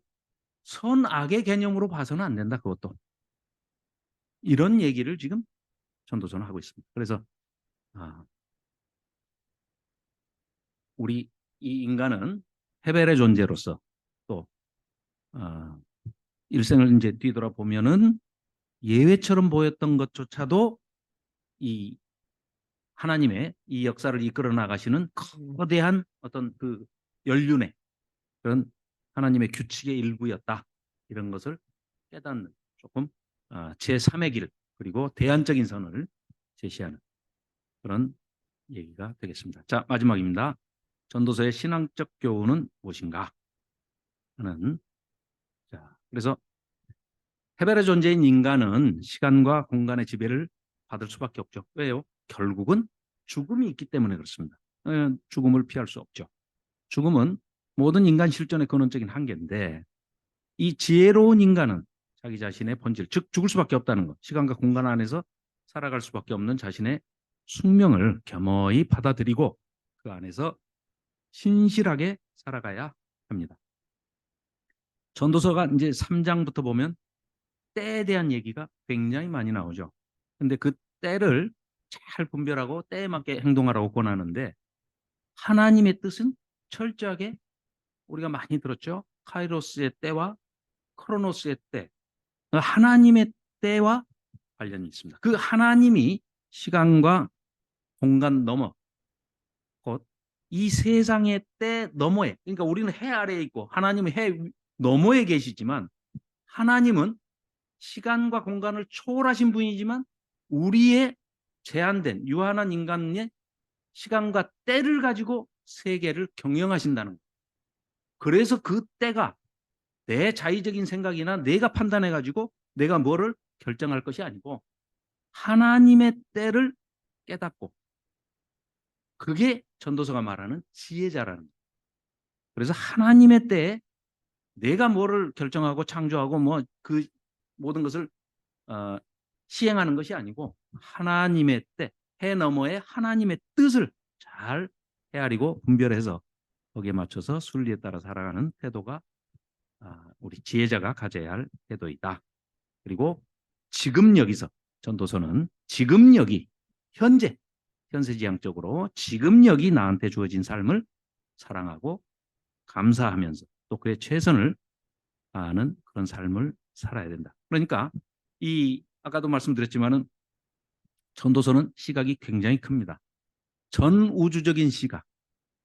선악의 개념으로 봐서는 안 된다. 그것도. 이런 얘기를 지금 전도서는 하고 있습니다. 그래서 아, 우리 이 인간은 헤벨의 존재로서 또 어, 일생을 이제 뒤돌아보면은 예외처럼 보였던 것조차도 이 하나님의 이 역사를 이끌어 나가시는 거대한 어떤 그 연륜의 그런 하나님의 규칙의 일부였다. 이런 것을 깨닫는 조금 제3의 길 그리고 대안적인 선을 제시하는 그런 얘기가 되겠습니다. 자, 마지막입니다. 전도서의 신앙적 교훈은 무엇인가 하는, 자, 그래서 헤벨의 존재인 인간은 시간과 공간의 지배를 받을 수밖에 없죠. 왜요? 결국은 죽음이 있기 때문에 그렇습니다. 죽음을 피할 수 없죠. 죽음은 모든 인간 실존의 근원적인 한계인데 이 지혜로운 인간은 자기 자신의 본질, 즉 죽을 수밖에 없다는 것, 시간과 공간 안에서 살아갈 수밖에 없는 자신의 숙명을 겸허히 받아들이고 그 안에서 신실하게 살아가야 합니다. 전도서가 이제 3장부터 보면 때에 대한 얘기가 굉장히 많이 나오죠. 근데 그 때를 잘 분별하고 때에 맞게 행동하라고 권하는데 하나님의 뜻은 철저하게 우리가 많이 들었죠. 카이로스의 때와 크로노스의 때, 하나님의 때와 관련이 있습니다. 그 하나님이 시간과 공간 너머, 곧 이 세상의 때 너머에, 그러니까 우리는 해 아래에 있고 하나님은 해 너머에 계시지만 하나님은 시간과 공간을 초월하신 분이지만 우리의 제한된 유한한 인간의 시간과 때를 가지고 세계를 경영하신다는 거예요. 그래서 그 때가 내 자의적인 생각이나 내가 판단해 가지고 내가 뭐를 결정할 것이 아니고 하나님의 때를 깨닫고, 그게 전도서가 말하는 지혜자라는 거예요. 그래서 하나님의 때에 내가 뭐를 결정하고 창조하고 뭐 그 모든 것을 시행하는 것이 아니고 하나님의 때, 해 너머의 하나님의 뜻을 잘 헤아리고 분별해서 거기에 맞춰서 순리에 따라 살아가는 태도가 우리 지혜자가 가져야 할 태도이다. 그리고 지금 여기서 전도서는 지금 여기 현세지향적으로 지금 여기 나한테 주어진 삶을 사랑하고 감사하면서 또 그의 최선을 다하는 그런 삶을 살아야 된다. 그러니까 이 아까도 말씀드렸지만은 전도서는 시각이 굉장히 큽니다. 전 우주적인 시각,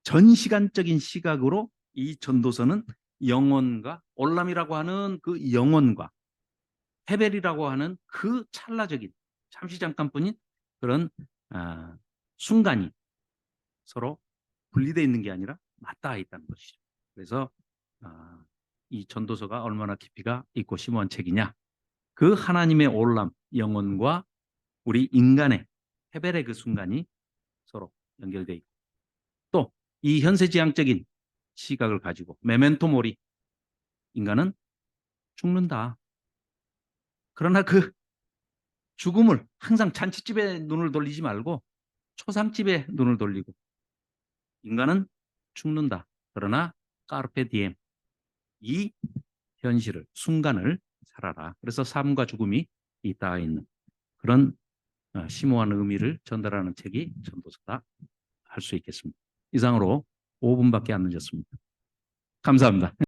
전 시간적인 시각으로 이 전도서는 영혼과 올람이라고 하는 그 영혼과 헤벨이라고 하는 그 찰나적인 잠시 잠깐뿐인 그런 순간이 서로 분리되어 있는 게 아니라 맞닿아 있다는 것이죠. 그래서 이 전도서가 얼마나 깊이가 있고 심오한 책이냐. 그 하나님의 올람, 영혼과 우리 인간의 헤벨의 그 순간이 서로 연결되어 있고 또 이 현세지향적인 시각을 가지고 메멘토 모리, 인간은 죽는다. 그러나 그 죽음을 항상 잔치집에 눈을 돌리지 말고 초상집에 눈을 돌리고 인간은 죽는다. 그러나 까르페 디엠, 이 현실을 순간을 살아라. 그래서 삶과 죽음이 닿아 있는 그런 심오한 의미를 전달하는 책이 전도서다 할 수 있겠습니다. 이상으로 5분밖에 안 늦었습니다. 감사합니다.